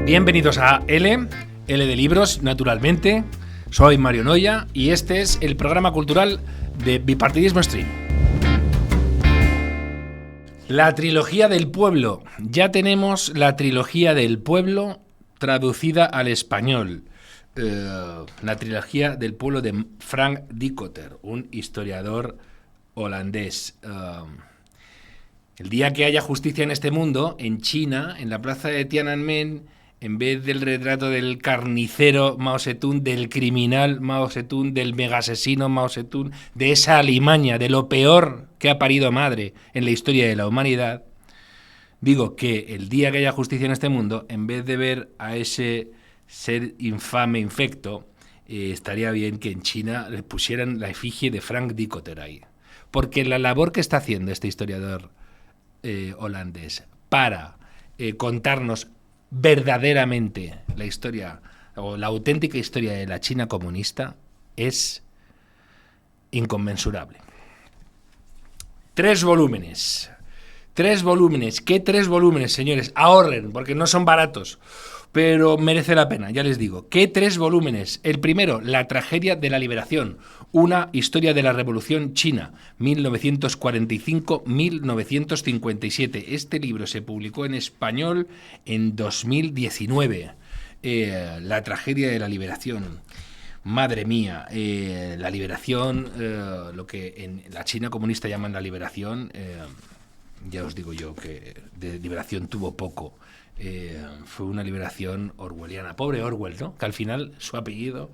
Bienvenidos a L de libros, naturalmente. Soy Mario Noya y este es el programa cultural de Bipartidismo Stream. La trilogía del pueblo. Ya tenemos la trilogía del pueblo traducida al español. La trilogía del pueblo de Frank Dikötter, un historiador holandés. El día que haya justicia en este mundo, en China, en la plaza de Tiananmen, en vez del retrato del carnicero Mao Zedong, del criminal Mao Zedong, del megasesino Mao Zedong, de esa alimaña, de lo peor que ha parido madre en la historia de la humanidad, digo que el día que haya justicia en este mundo, en vez de ver a ese ser infame, infecto, estaría bien que en China le pusieran la efigie de Frank Dikötter ahí. Porque la labor que está haciendo este historiador holandés para contarnos verdaderamente la historia o la auténtica historia de la China comunista es inconmensurable. 3 volúmenes. 3 volúmenes. ¿Qué 3 volúmenes, señores? Ahorren, porque no son baratos, pero merece la pena, ya les digo. ¿Qué 3 volúmenes? El primero, La tragedia de la liberación, una historia de la Revolución China, 1945-1957. Este libro se publicó en español en 2019. La tragedia de la liberación. Madre mía, la liberación, lo que en la China comunista llaman la liberación, ya os digo yo que de liberación tuvo poco. Fue una liberación orwelliana. Pobre Orwell, ¿no? Que al final su apellido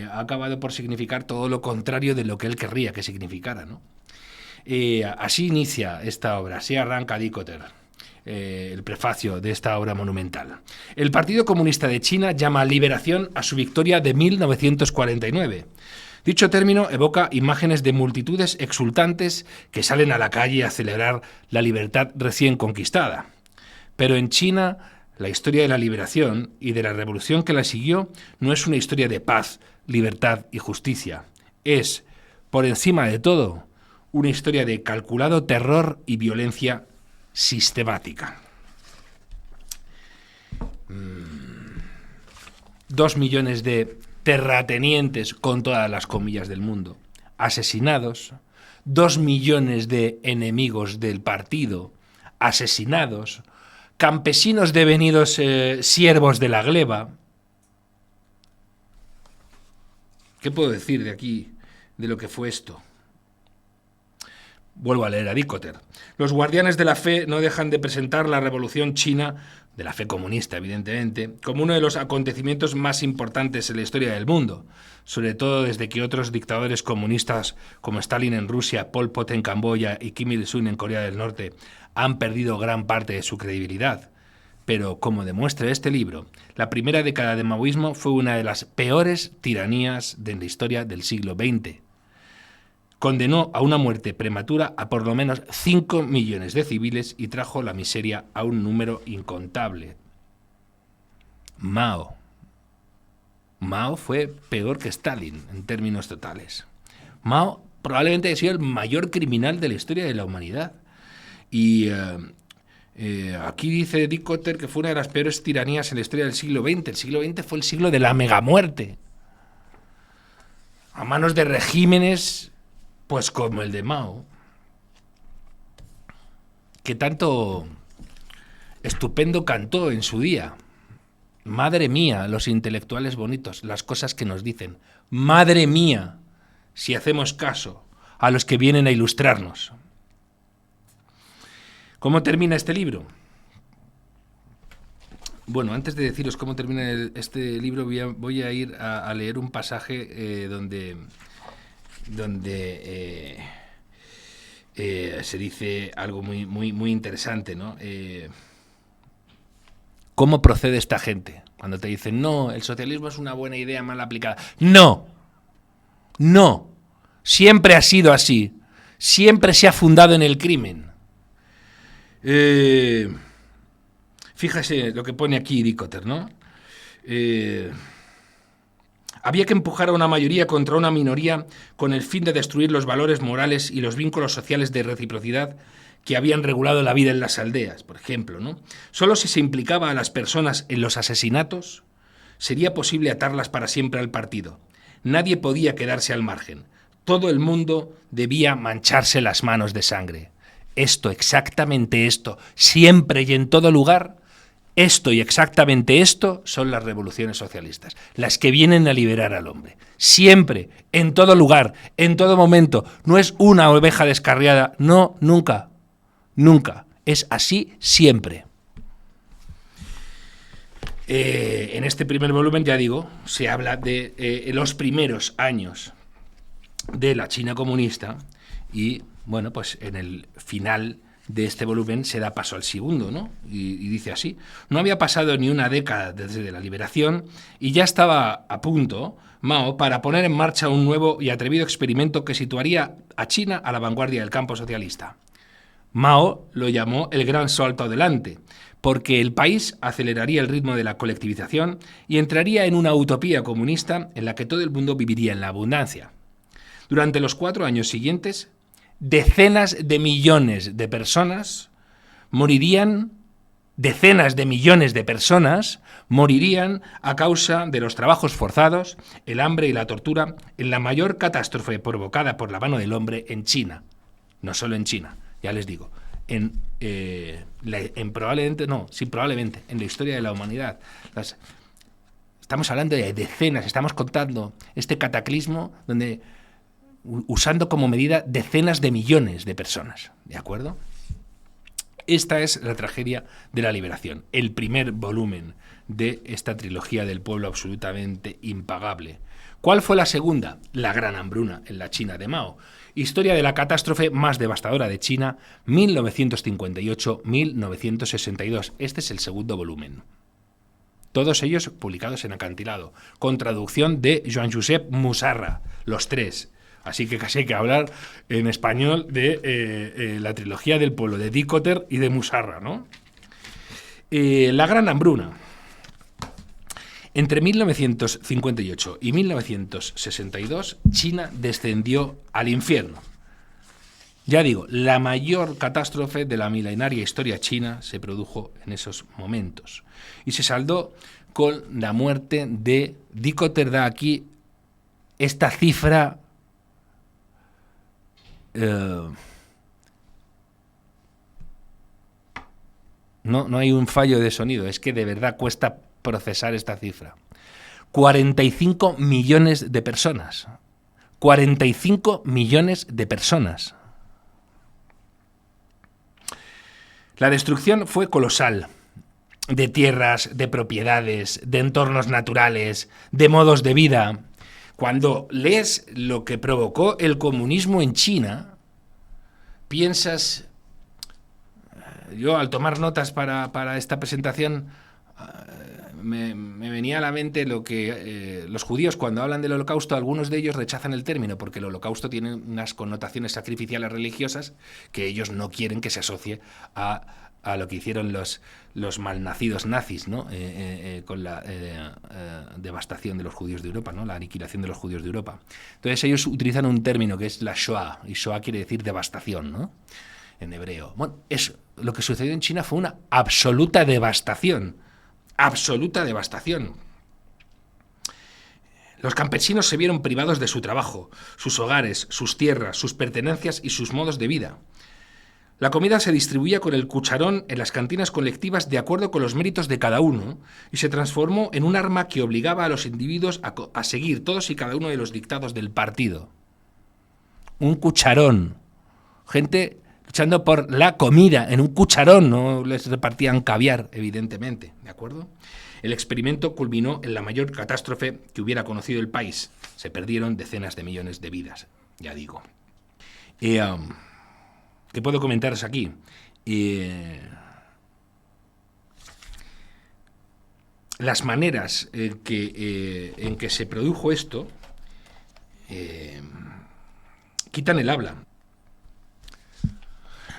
ha acabado por significar todo lo contrario de lo que él querría que significara, ¿no? Así inicia esta obra, así arranca Dikötter, el prefacio de esta obra monumental. El Partido Comunista de China llama liberación a su victoria de 1949. Dicho término evoca imágenes de multitudes exultantes que salen a la calle a celebrar la libertad recién conquistada. Pero en China, la historia de la liberación y de la revolución que la siguió no es una historia de paz, libertad y justicia. Es, por encima de todo, una historia de calculado terror y violencia sistemática. 2 millones de terratenientes, con todas las comillas del mundo, asesinados. 2 millones de enemigos del partido, asesinados. Campesinos devenidos siervos de la gleba. ¿Qué puedo decir de aquí, de lo que fue esto? Vuelvo a leer a Dikötter. Los guardianes de la fe no dejan de presentar la revolución china, de la fe comunista evidentemente, como uno de los acontecimientos más importantes en la historia del mundo, sobre todo desde que otros dictadores comunistas como Stalin en Rusia, Pol Pot en Camboya y Kim Il-sung en Corea del Norte han perdido gran parte de su credibilidad. Pero, como demuestra este libro, la primera década de maoísmo fue una de las peores tiranías de la historia del siglo XX. Condenó a una muerte prematura a por lo menos 5 millones de civiles y trajo la miseria a un número incontable. Mao fue peor que Stalin en términos totales. Mao probablemente ha sido el mayor criminal de la historia de la humanidad. Y aquí dice Dikötter que fue una de las peores tiranías en la historia del siglo XX. El siglo XX fue el siglo de la megamuerte, a manos de regímenes pues como el de Mao, que tanto estupendo cantó en su día. Madre mía, los intelectuales bonitos, las cosas que nos dicen. Madre mía, si hacemos caso a los que vienen a ilustrarnos. ¿Cómo termina este libro? Bueno, antes de deciros cómo termina este libro, voy a ir a leer un pasaje donde se dice algo muy interesante, ¿no? ¿Cómo procede esta gente? Cuando te dicen, no, el socialismo es una buena idea mal aplicada. No, siempre ha sido así. Siempre se ha fundado en el crimen. Fíjese lo que pone aquí Dikötter, ¿no? Había que empujar a una mayoría contra una minoría con el fin de destruir los valores morales y los vínculos sociales de reciprocidad que habían regulado la vida en las aldeas, por ejemplo, ¿no? Solo si se implicaba a las personas en los asesinatos, sería posible atarlas para siempre al partido. Nadie podía quedarse al margen. Todo el mundo debía mancharse las manos de sangre. Esto, exactamente esto, siempre y en todo lugar, esto y exactamente esto son las revoluciones socialistas, las que vienen a liberar al hombre. Siempre, en todo lugar, en todo momento. No es una oveja descarriada, no, nunca, nunca. Es así siempre. En este primer volumen, ya digo, se habla de los primeros años de la China comunista y, bueno, pues en el final de este volumen se da paso al segundo, ¿no? Y dice así: no había pasado ni una década desde la liberación y ya estaba a punto Mao para poner en marcha un nuevo y atrevido experimento que situaría a China a la vanguardia del campo socialista. Mao lo llamó el gran salto adelante, porque el país aceleraría el ritmo de la colectivización y entraría en una utopía comunista en la que todo el mundo viviría en la abundancia. Durante los 4 años siguientes, decenas de millones de personas morirían, decenas de millones de personas morirían a causa de los trabajos forzados, el hambre y la tortura en la mayor catástrofe provocada por la mano del hombre en China. No solo en China, ya les digo, probablemente en la historia de la humanidad. Estamos hablando de decenas, estamos contando este cataclismo donde usando como medida decenas de millones de personas, ¿de acuerdo? Esta es la tragedia de la liberación, el primer volumen de esta trilogía del pueblo absolutamente impagable. ¿Cuál fue la segunda? La gran hambruna en la China de Mao. Historia de la catástrofe más devastadora de China, 1958-1962. Este es el segundo volumen. Todos ellos publicados en acantilado, con traducción de Joan-Josep Musarra, los 3. Así que casi hay que hablar en español de la trilogía del pueblo, de Dicotter y de Musarra, ¿no? La gran hambruna. Entre 1958 y 1962, China descendió al infierno. Ya digo, la mayor catástrofe de la milenaria historia china se produjo en esos momentos. Y se saldó con la muerte de... Dicotter da aquí esta cifra... No hay un fallo de sonido, es que de verdad cuesta procesar esta cifra. 45 millones de personas. 45 millones de personas. La destrucción fue colosal, de tierras, de propiedades, de entornos naturales, de modos de vida. Cuando lees lo que provocó el comunismo en China, piensas... Yo, al tomar notas para esta presentación, me venía a la mente lo que los judíos, cuando hablan del holocausto, algunos de ellos rechazan el término, porque el holocausto tiene unas connotaciones sacrificiales religiosas que ellos no quieren que se asocie a lo que hicieron los malnacidos nazis, ¿no? Con la devastación de los judíos de Europa, ¿no? La aniquilación de los judíos de Europa. Entonces ellos utilizan un término que es la Shoah, y Shoah quiere decir devastación, ¿no? En hebreo. Bueno, lo que sucedió en China fue una absoluta devastación. Absoluta devastación. Los campesinos se vieron privados de su trabajo, sus hogares, sus tierras, sus pertenencias y sus modos de vida. La comida se distribuía con el cucharón en las cantinas colectivas de acuerdo con los méritos de cada uno y se transformó en un arma que obligaba a los individuos a seguir todos y cada uno de los dictados del partido. Un cucharón. Gente luchando por la comida en un cucharón, no les repartían caviar, evidentemente, ¿de acuerdo? El experimento culminó en la mayor catástrofe que hubiera conocido el país. Se perdieron decenas de millones de vidas, ya digo. ¿Qué puedo comentaros aquí? Las maneras en que se produjo esto quitan el habla.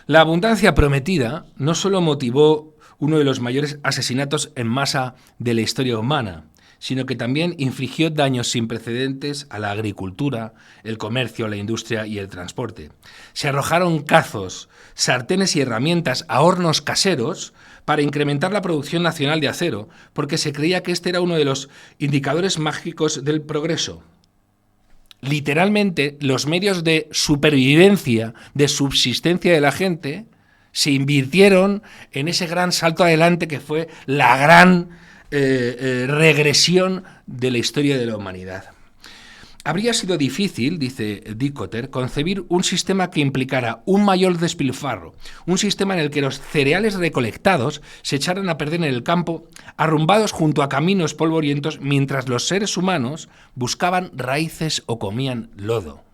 La abundancia prometida no solo motivó uno de los mayores asesinatos en masa de la historia humana, sino que también infligió daños sin precedentes a la agricultura, el comercio, la industria y el transporte. Se arrojaron cazos, sartenes y herramientas a hornos caseros para incrementar la producción nacional de acero, porque se creía que este era uno de los indicadores mágicos del progreso. Literalmente, los medios de supervivencia, de subsistencia de la gente, se invirtieron en ese gran salto adelante que fue la gran regresión de la historia de la humanidad. Habría sido difícil, dice Dikötter, concebir un sistema que implicara un mayor despilfarro, un sistema en el que los cereales recolectados se echaran a perder en el campo, arrumbados junto a caminos polvorientos, mientras los seres humanos buscaban raíces o comían lodo.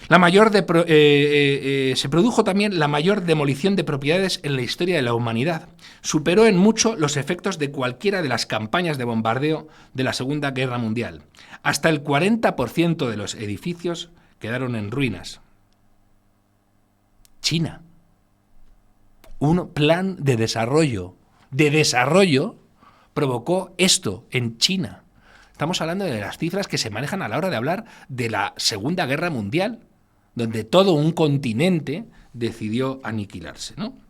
Se produjo también la mayor demolición de propiedades en la historia de la humanidad. Superó en mucho los efectos de cualquiera de las campañas de bombardeo de la Segunda Guerra Mundial. Hasta el 40% de los edificios quedaron en ruinas. China. Un plan de desarrollo provocó esto en China. Estamos hablando de las cifras que se manejan a la hora de hablar de la Segunda Guerra Mundial, donde todo un continente decidió aniquilarse, ¿no?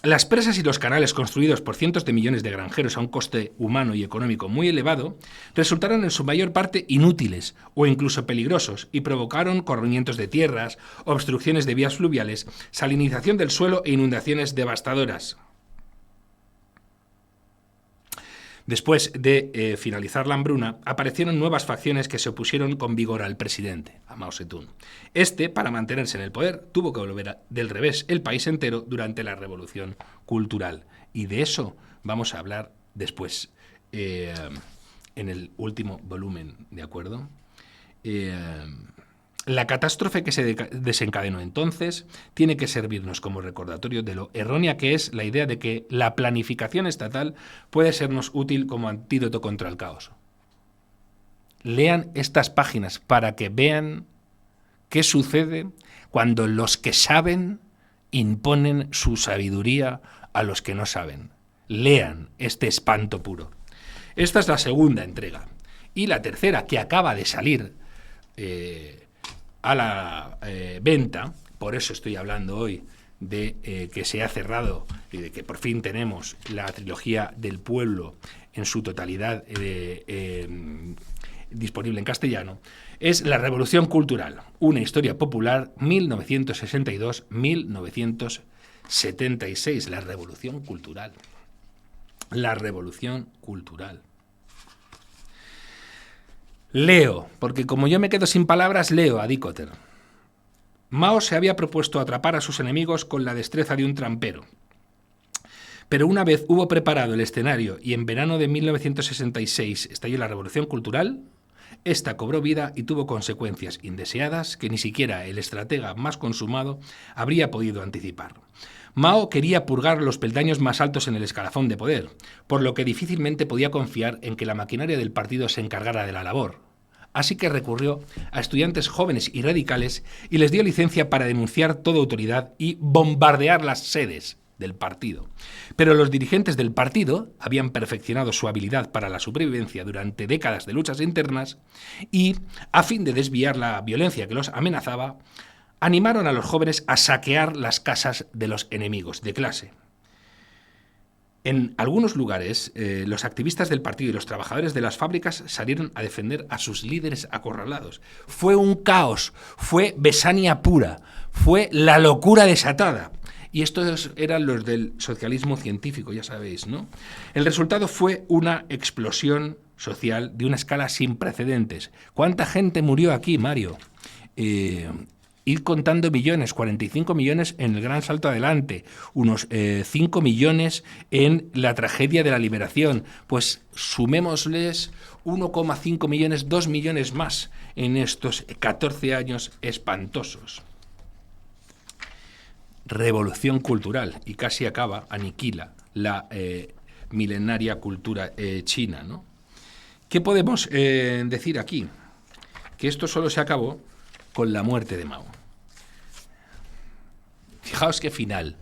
Las presas y los canales construidos por cientos de millones de granjeros a un coste humano y económico muy elevado resultaron en su mayor parte inútiles o incluso peligrosos y provocaron corrimientos de tierras, obstrucciones de vías fluviales, salinización del suelo e inundaciones devastadoras. Después de finalizar la hambruna, aparecieron nuevas facciones que se opusieron con vigor al presidente, a Mao Zedong. Para mantenerse en el poder, tuvo que volver del revés el país entero durante la Revolución Cultural. Y de eso vamos a hablar después, en el último volumen, ¿de acuerdo? La catástrofe que se desencadenó entonces tiene que servirnos como recordatorio de lo errónea que es la idea de que la planificación estatal puede sernos útil como antídoto contra el caos. Lean estas páginas para que vean qué sucede cuando los que saben imponen su sabiduría a los que no saben. Lean este espanto puro. Esta es la segunda entrega. Y la tercera, que acaba de salir a la venta, por eso estoy hablando hoy de que se ha cerrado y de que por fin tenemos la trilogía del pueblo en su totalidad disponible en castellano, es La Revolución Cultural, una historia popular 1962-1976, la Revolución Cultural. La Revolución Cultural. Leo, porque como yo me quedo sin palabras, leo a Dikötter. Mao se había propuesto atrapar a sus enemigos con la destreza de un trampero. Pero una vez hubo preparado el escenario y en verano de 1966 estalló la Revolución Cultural, esta cobró vida y tuvo consecuencias indeseadas que ni siquiera el estratega más consumado habría podido anticipar. Mao quería purgar los peldaños más altos en el escalafón de poder, por lo que difícilmente podía confiar en que la maquinaria del partido se encargara de la labor. Así que recurrió a estudiantes jóvenes y radicales y les dio licencia para denunciar toda autoridad y bombardear las sedes del partido. Pero los dirigentes del partido habían perfeccionado su habilidad para la supervivencia durante décadas de luchas internas y, a fin de desviar la violencia que los amenazaba, animaron a los jóvenes a saquear las casas de los enemigos de clase. En algunos lugares, los activistas del partido y los trabajadores de las fábricas salieron a defender a sus líderes acorralados. Fue un caos, fue Besania pura, fue la locura desatada. Y estos eran los del socialismo científico, ya sabéis, ¿no? El resultado fue una explosión social de una escala sin precedentes. ¿Cuánta gente murió aquí, Mario? Ir contando millones, 45 millones en el gran salto adelante, unos 5 millones en la tragedia de la liberación. Pues sumémosles 1,5 millones, 2 millones más en estos 14 años espantosos. Revolución cultural, y casi aniquila la milenaria cultura china, ¿no? ¿Qué podemos decir aquí? Que esto solo se acabó con la muerte de Mao. Fijaos qué final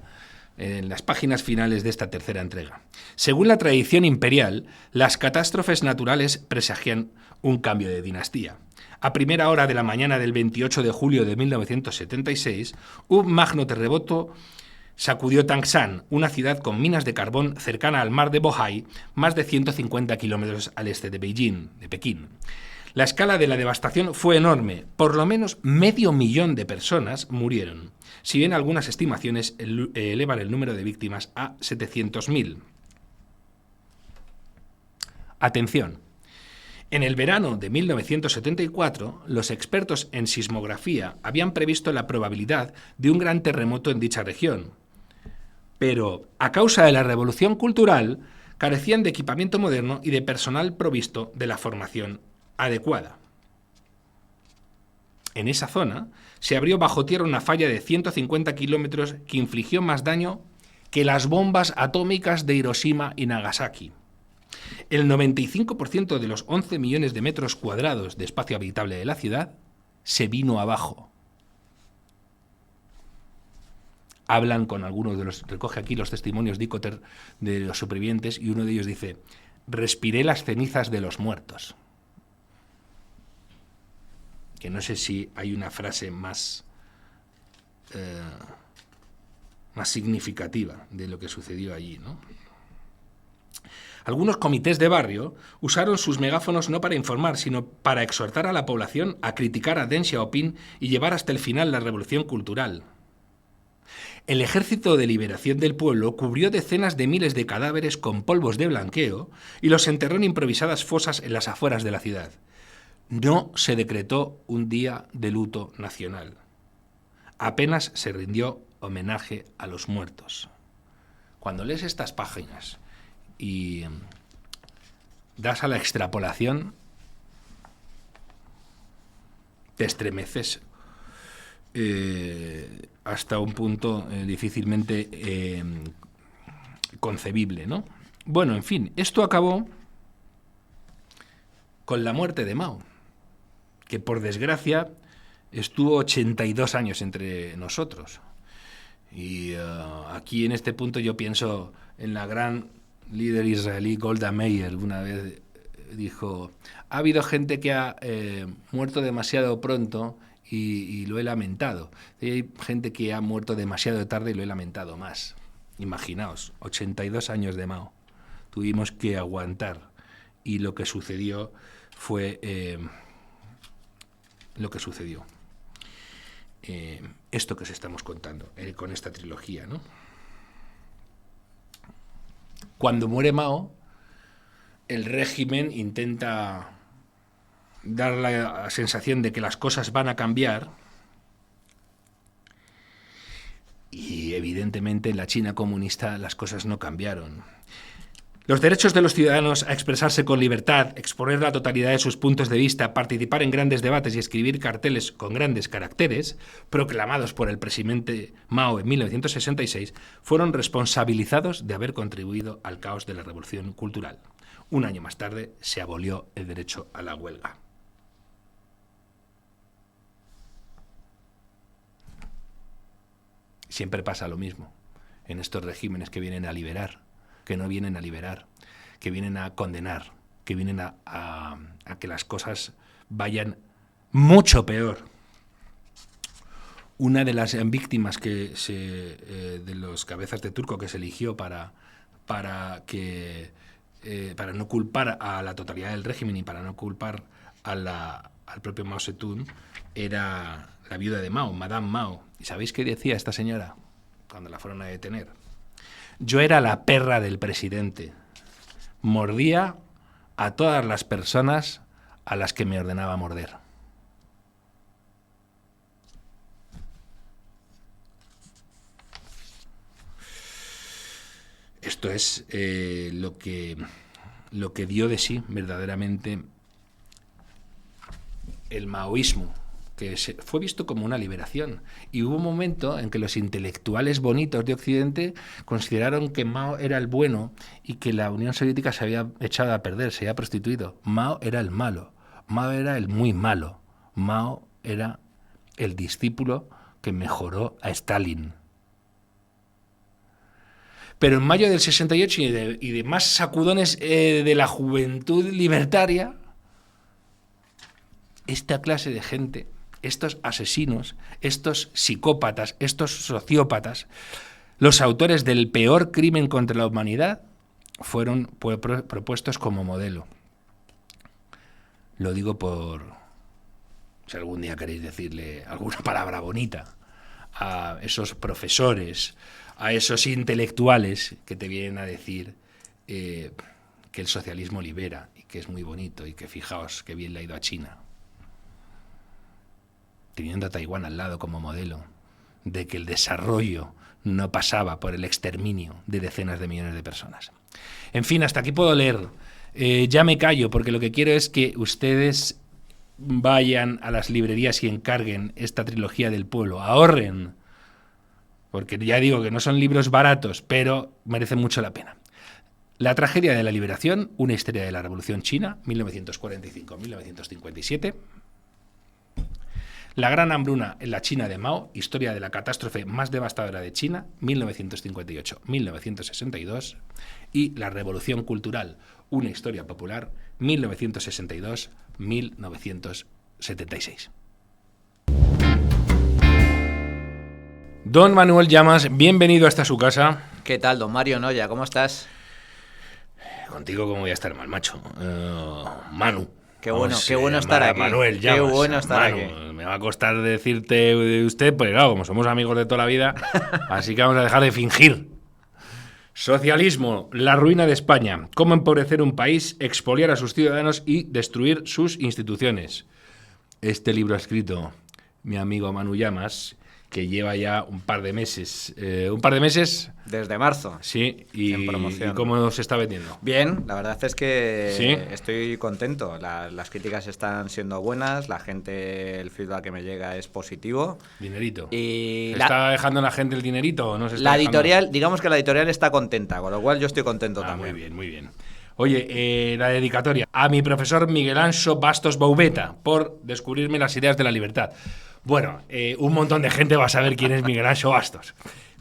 en las páginas finales de esta tercera entrega. Según la tradición imperial, las catástrofes naturales presagían un cambio de dinastía. A primera hora de la mañana del 28 de julio de 1976, un magno terremoto sacudió Tangshan, una ciudad con minas de carbón cercana al mar de Bohai, más de 150 kilómetros al este de Beijing, de Pekín. La escala de la devastación fue enorme. Por lo menos 500.000 de personas murieron, si bien algunas estimaciones elevan el número de víctimas a 700.000. Atención. En el verano de 1974, los expertos en sismografía habían previsto la probabilidad de un gran terremoto en dicha región. Pero, a causa de la revolución cultural, carecían de equipamiento moderno y de personal provisto de la formación adecuada. En esa zona se abrió bajo tierra una falla de 150 kilómetros que infligió más daño que las bombas atómicas de Hiroshima y Nagasaki. El 95% de los 11 millones de metros cuadrados de espacio habitable de la ciudad se vino abajo. Hablan con algunos de los, recoge aquí los testimonios de Icoter de los supervivientes, y uno de ellos dice: respiré las cenizas de los muertos. Que no sé si hay una frase más significativa de lo que sucedió allí, ¿no? Algunos comités de barrio usaron sus megáfonos no para informar, sino para exhortar a la población a criticar a Deng Xiaoping y llevar hasta el final la revolución cultural. El Ejército de Liberación del Pueblo cubrió decenas de miles de cadáveres con polvos de blanqueo y los enterró en improvisadas fosas en las afueras de la ciudad. No se decretó un día de luto nacional. Apenas se rindió homenaje a los muertos. Cuando lees estas páginas y das a la extrapolación, te estremeces hasta un punto difícilmente concebible, ¿no? Bueno, en fin, esto acabó con la muerte de Mao, que por desgracia estuvo 82 años entre nosotros. Y aquí en este punto yo pienso en la gran líder israelí Golda Meir. Una vez dijo: ha habido gente que ha muerto demasiado pronto y lo he lamentado. Y hay gente que ha muerto demasiado tarde y lo he lamentado más. Imaginaos, 82 años de Mao. Tuvimos que aguantar. Y lo que sucedió fue lo que sucedió. Esto que os estamos contando con esta trilogía, ¿no? Cuando muere Mao, el régimen intenta dar la sensación de que las cosas van a cambiar, y evidentemente en la China comunista las cosas no cambiaron. Los derechos de los ciudadanos a expresarse con libertad, exponer la totalidad de sus puntos de vista, participar en grandes debates y escribir carteles con grandes caracteres, proclamados por el presidente Mao en 1966, fueron responsabilizados de haber contribuido al caos de la revolución cultural. Un año más tarde se abolió el derecho a la huelga. Siempre pasa lo mismo en estos regímenes que vienen a liberar, que no vienen a liberar, que vienen a condenar, que vienen a que las cosas vayan mucho peor. Una de las víctimas de los cabezas de turco que se eligió para no culpar a la totalidad del régimen y para no culpar al propio Mao Zedong era la viuda de Mao, Madame Mao. ¿Y sabéis qué decía esta señora cuando la fueron a detener? Yo era la perra del presidente. Mordía a todas las personas a las que me ordenaba morder. Esto es lo que dio de sí verdaderamente el maoísmo, que fue visto como una liberación. Y hubo un momento en que los intelectuales bonitos de Occidente consideraron que Mao era el bueno y que la Unión Soviética se había echado a perder, se había prostituido. Mao era el malo, Mao era el muy malo, Mao era el discípulo que mejoró a Stalin. Pero en mayo del 68 y de más sacudones de la juventud libertaria, esta clase de gente, estos asesinos, estos psicópatas, estos sociópatas, los autores del peor crimen contra la humanidad, fueron propuestos como modelo. Lo digo por si algún día queréis decirle alguna palabra bonita a esos profesores, a esos intelectuales que te vienen a decir que el socialismo libera y que es muy bonito y que fijaos qué bien le ha ido a China, teniendo a Taiwán al lado como modelo de que el desarrollo no pasaba por el exterminio de decenas de millones de personas. En fin, hasta aquí puedo leer. Ya me callo, porque lo que quiero es que ustedes vayan a las librerías y encarguen esta trilogía del pueblo. Ahorren, porque ya digo que no son libros baratos, pero merecen mucho la pena. La tragedia de la liberación, una historia de la Revolución China, 1945-1957. La gran hambruna en la China de Mao, historia de la catástrofe más devastadora de China, 1958-1962. Y la Revolución Cultural, una historia popular, 1962-1976. Don Manuel Llamas, bienvenido hasta su casa. ¿Qué tal, don Mario Noya? ¿Cómo estás? Contigo, ¿cómo voy a estar mal, macho? Manu. Qué bueno estar aquí. Manuel Llamas. Qué bueno estar Manu, aquí. me va a costar decirte de usted, pues claro, como somos amigos de toda la vida, así que vamos a dejar de fingir. Socialismo, la ruina de España. Cómo empobrecer un país, expoliar a sus ciudadanos y destruir sus instituciones. Este libro ha escrito mi amigo Manu Llamas, que lleva ya un par de meses. Desde marzo. Sí, en promoción. ¿Y cómo se está vendiendo? Bien, la verdad es que ¿Sí? Estoy contento. Las críticas están siendo buenas, la gente, el feedback que me llega es positivo. Dinerito. Y ¿Está dejando la gente el dinerito o no se está la dejando? editorial, digamos que la editorial está contenta, con lo cual yo estoy contento también. Muy bien, muy bien. Oye, la dedicatoria a mi profesor Miguel Anxo Bastos Boubeta por descubrirme las ideas de la libertad. Bueno, un montón de gente va a saber quién es Miguel Anxo Bastos,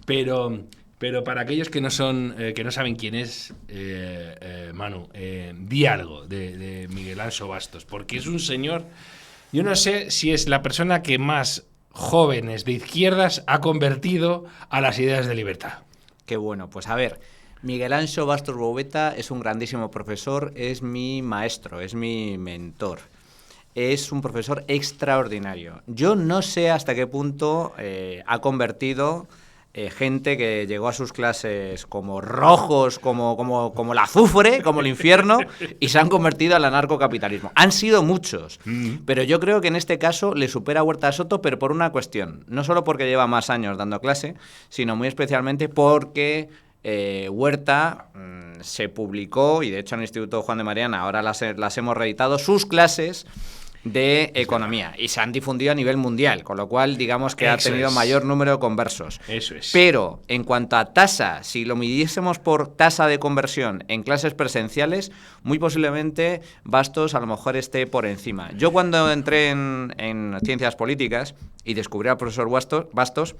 pero para aquellos que no saben quién es, Manu, di algo de Miguel Anxo Bastos, porque es un señor, yo no sé si es la persona que más jóvenes de izquierdas ha convertido a las ideas de libertad. Qué bueno, pues a ver, Miguel Anxo Bastos Boubeta es un grandísimo profesor, es mi maestro, es mi mentor. Es un profesor extraordinario. Yo no sé hasta qué punto ha convertido gente que llegó a sus clases como rojos, como la azufre, como el infierno, y se han convertido al anarcocapitalismo. Han sido muchos, pero yo creo que en este caso le supera a Huerta Soto, pero por una cuestión. No solo porque lleva más años dando clase, sino muy especialmente porque Huerta se publicó, y de hecho en el Instituto Juan de Mariana ahora las hemos reeditado, sus clases de economía, y se han difundido a nivel mundial, con lo cual digamos que ha tenido mayor número de conversos. Eso es. Pero en cuanto a tasa, si lo midiésemos por tasa de conversión en clases presenciales, muy posiblemente Bastos a lo mejor esté por encima. Yo cuando entré en ciencias políticas y descubrí al profesor Bastos,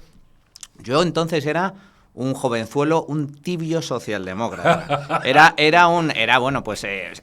yo entonces era un jovenzuelo, un tibio socialdemócrata.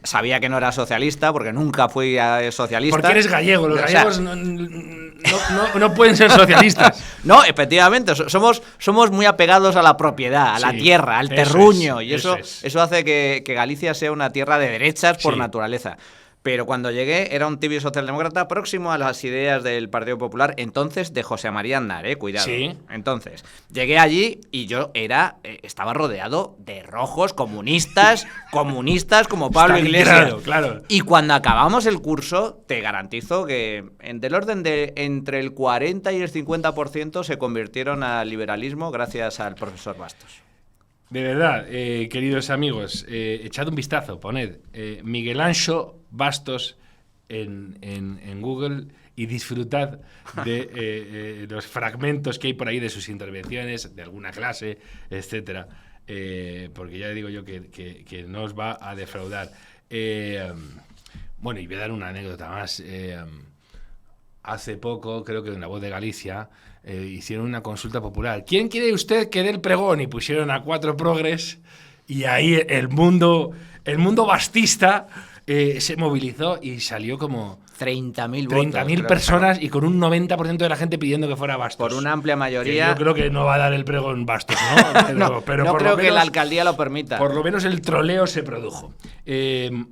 Sabía que no era socialista, porque nunca fui socialista. Porque eres gallego, los gallegos no pueden ser socialistas. No, efectivamente, somos muy apegados a la propiedad, a la tierra, al terruño, y eso hace que Galicia sea una tierra de derechas por naturaleza. Pero cuando llegué era un tibio socialdemócrata próximo a las ideas del Partido Popular, entonces de José María Aznar, cuidado. Sí. Entonces, llegué allí y yo estaba rodeado de rojos comunistas como Pablo Iglesias. Claro. Y cuando acabamos el curso, te garantizo que del orden de entre el 40 y el 50% se convirtieron al liberalismo gracias al profesor Bastos. De verdad, queridos amigos, echad un vistazo, poned Miguel Anxo Bastos en Google y disfrutad de los fragmentos que hay por ahí de sus intervenciones, de alguna clase, etcétera, porque ya digo yo que no os va a defraudar. Bueno, y voy a dar una anécdota más. hace poco, creo que en La Voz de Galicia, hicieron una consulta popular. ¿Quién quiere usted que dé el pregón? Y pusieron a 4 progres y ahí el mundo bastista se movilizó y salió como 30.000 votos. 30.000 personas y con un 90% de la gente pidiendo que fuera Bastos. Por una amplia mayoría. Que yo creo que no va a dar el pregón Bastos, ¿no? Pero no por creo lo que menos, la alcaldía lo permita. Por lo menos el troleo se produjo.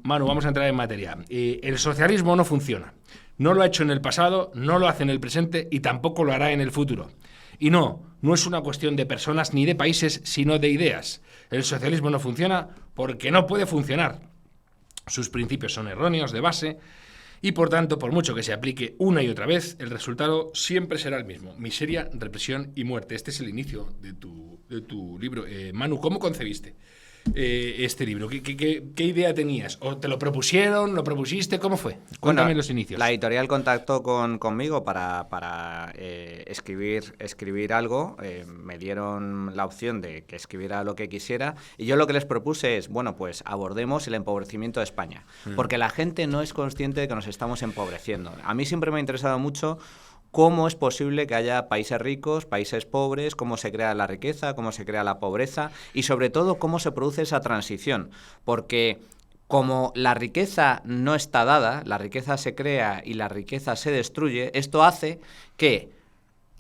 Manu, vamos a entrar en materia. El socialismo no funciona. No lo ha hecho en el pasado, no lo hace en el presente y tampoco lo hará en el futuro. Y no es una cuestión de personas ni de países, sino de ideas. El socialismo no funciona porque no puede funcionar. Sus principios son erróneos de base y, por tanto, por mucho que se aplique una y otra vez, el resultado siempre será el mismo: miseria, represión y muerte. Este es el inicio de tu libro. Manu, ¿cómo concebiste este libro? ¿Qué idea tenías? ¿O te lo propusieron? ¿Lo propusiste? ¿Cómo fue? Cuéntame los inicios. La editorial contactó conmigo para escribir algo. Me dieron la opción de que escribiera lo que quisiera. Y yo lo que les propuse es, bueno, pues abordemos el empobrecimiento de España. Porque la gente no es consciente de que nos estamos empobreciendo. A mí siempre me ha interesado mucho cómo es posible que haya países ricos, países pobres, cómo se crea la riqueza, cómo se crea la pobreza y, sobre todo, cómo se produce esa transición. Porque como la riqueza no está dada, la riqueza se crea y la riqueza se destruye, esto hace que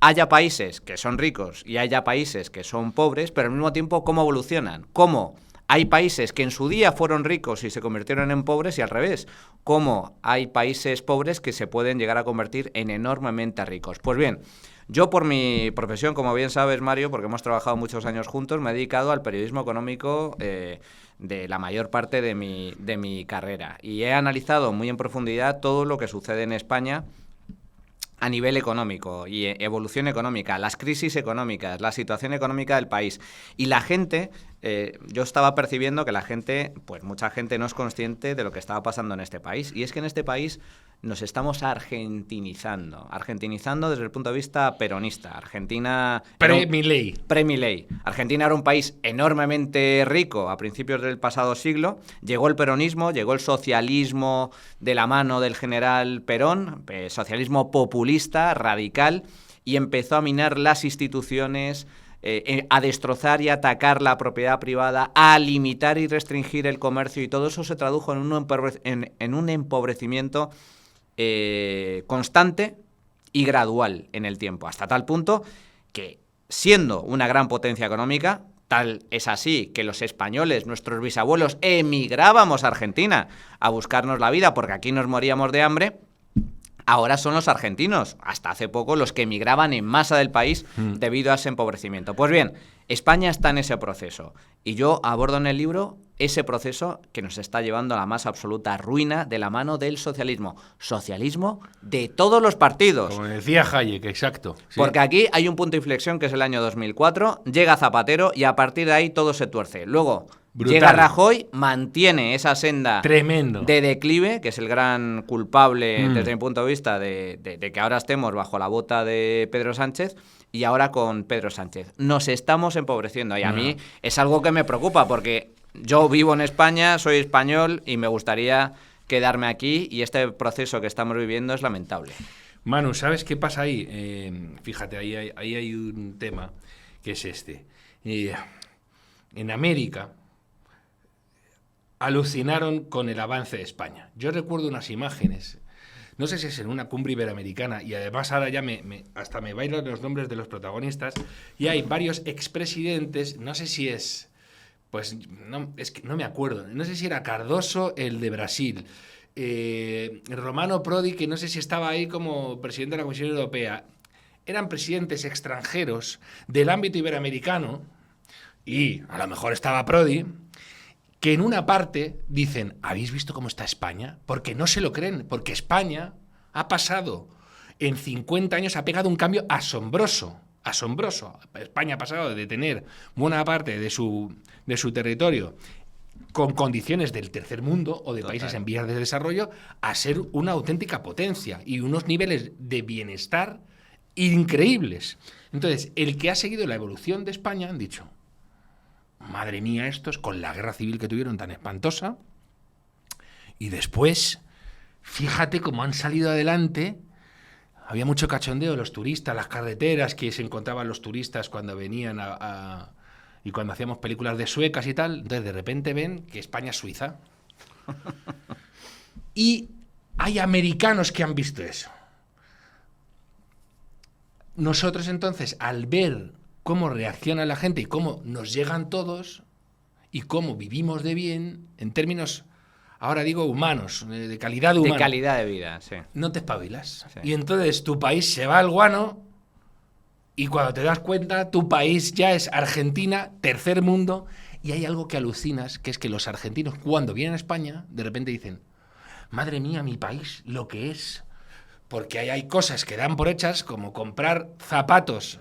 haya países que son ricos y haya países que son pobres, pero al mismo tiempo, ¿cómo evolucionan? ¿Cómo hay países que en su día fueron ricos y se convirtieron en pobres y al revés? ¿Cómo hay países pobres que se pueden llegar a convertir en enormemente ricos? Pues bien, yo por mi profesión, como bien sabes, Mario, porque hemos trabajado muchos años juntos, me he dedicado al periodismo económico de la mayor parte de mi carrera y he analizado muy en profundidad todo lo que sucede en España a nivel económico y evolución económica, las crisis económicas, la situación económica del país. Y la gente, yo estaba percibiendo que la gente, pues mucha gente no es consciente de lo que estaba pasando en este país. Y es que en este país nos estamos argentinizando desde el punto de vista peronista. Argentina... Pre-Milei. Argentina era un país enormemente rico a principios del pasado siglo. Llegó el peronismo, llegó el socialismo de la mano del general Perón, socialismo populista, radical, y empezó a minar las instituciones, a destrozar y atacar la propiedad privada, a limitar y restringir el comercio, y todo eso se tradujo en un empobrecimiento constante y gradual en el tiempo, hasta tal punto que, siendo una gran potencia económica, tal es así que los españoles, nuestros bisabuelos, emigrábamos a Argentina a buscarnos la vida porque aquí nos moríamos de hambre. Ahora son los argentinos, hasta hace poco, los que emigraban en masa del país debido a ese empobrecimiento. Pues bien, España está en ese proceso y yo abordo en el libro ese proceso que nos está llevando a la más absoluta ruina de la mano del socialismo. Socialismo de todos los partidos. Como decía Hayek, exacto. Sí. Porque aquí hay un punto de inflexión que es el año 2004, llega Zapatero y a partir de ahí todo se tuerce. Luego... Brutal. Llega Rajoy, mantiene esa senda tremendo de declive, que es el gran culpable desde mi punto de vista de que ahora estemos bajo la bota de Pedro Sánchez, y ahora con Pedro Sánchez. Nos estamos empobreciendo y a mí es algo que me preocupa porque yo vivo en España, soy español y me gustaría quedarme aquí y este proceso que estamos viviendo es lamentable. Manu, ¿sabes qué pasa ahí? Fíjate, ahí hay un tema que es este. En América alucinaron con el avance de España. Yo recuerdo unas imágenes, no sé si es en una cumbre iberoamericana, y además ahora ya hasta me bailan los nombres de los protagonistas, y hay varios expresidentes, no sé si es, pues no, es que no me acuerdo, no sé si era Cardoso, el de Brasil, Romano Prodi, que no sé si estaba ahí como presidente de la Comisión Europea, eran presidentes extranjeros del ámbito iberoamericano, y a lo mejor estaba Prodi, que en una parte dicen, ¿habéis visto cómo está España? Porque no se lo creen, porque España ha pasado, en 50 años ha pegado un cambio asombroso. España ha pasado de tener buena parte de su territorio con condiciones del tercer mundo o de países en vías de desarrollo a ser una auténtica potencia y unos niveles de bienestar increíbles. Entonces, el que ha seguido la evolución de España han dicho, madre mía, estos con la guerra civil que tuvieron tan espantosa, y después, fíjate cómo han salido adelante había mucho cachondeo, los turistas, las carreteras que se encontraban los turistas cuando venían y cuando hacíamos películas de suecas y tal. Entonces de repente ven que España es Suiza. Y hay americanos que han visto eso. Nosotros entonces, al ver cómo reacciona la gente y cómo nos llegan todos y cómo vivimos de bien, en términos, ahora digo, humanos, de calidad humana. De calidad de vida, sí. No te espabilas. Sí. Y entonces tu país se va al guano y cuando te das cuenta, tu país ya es Argentina, tercer mundo, y hay algo que alucinas, que es que los argentinos, cuando vienen a España, de repente dicen, madre mía, mi país, lo que es. Porque ahí hay cosas que dan por hechas, como comprar zapatos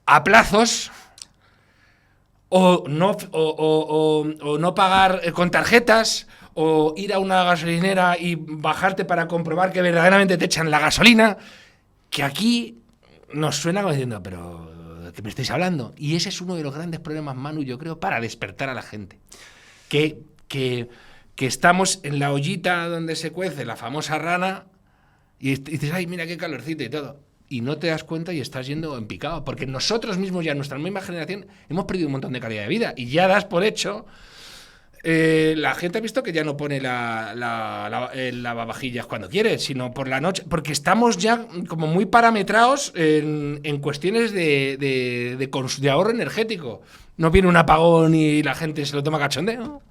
a plazos o no pagar con tarjetas o ir a una gasolinera y bajarte para comprobar que verdaderamente te echan la gasolina, que aquí nos suena como diciendo, pero ¿de qué me estáis hablando? Y ese es uno de los grandes problemas, Manu, yo creo, para despertar a la gente. Que estamos en la ollita donde se cuece la famosa rana y dices, ay, mira qué calorcito y todo. Y no te das cuenta y estás yendo en picado. Porque nosotros mismos ya, nuestra misma generación, hemos perdido un montón de calidad de vida. Y ya das por hecho. La gente ha visto que ya no pone el lavavajillas cuando quiere, sino por la noche. Porque estamos ya como muy parametrados en cuestiones de ahorro energético. No viene un apagón y la gente se lo toma cachondeo.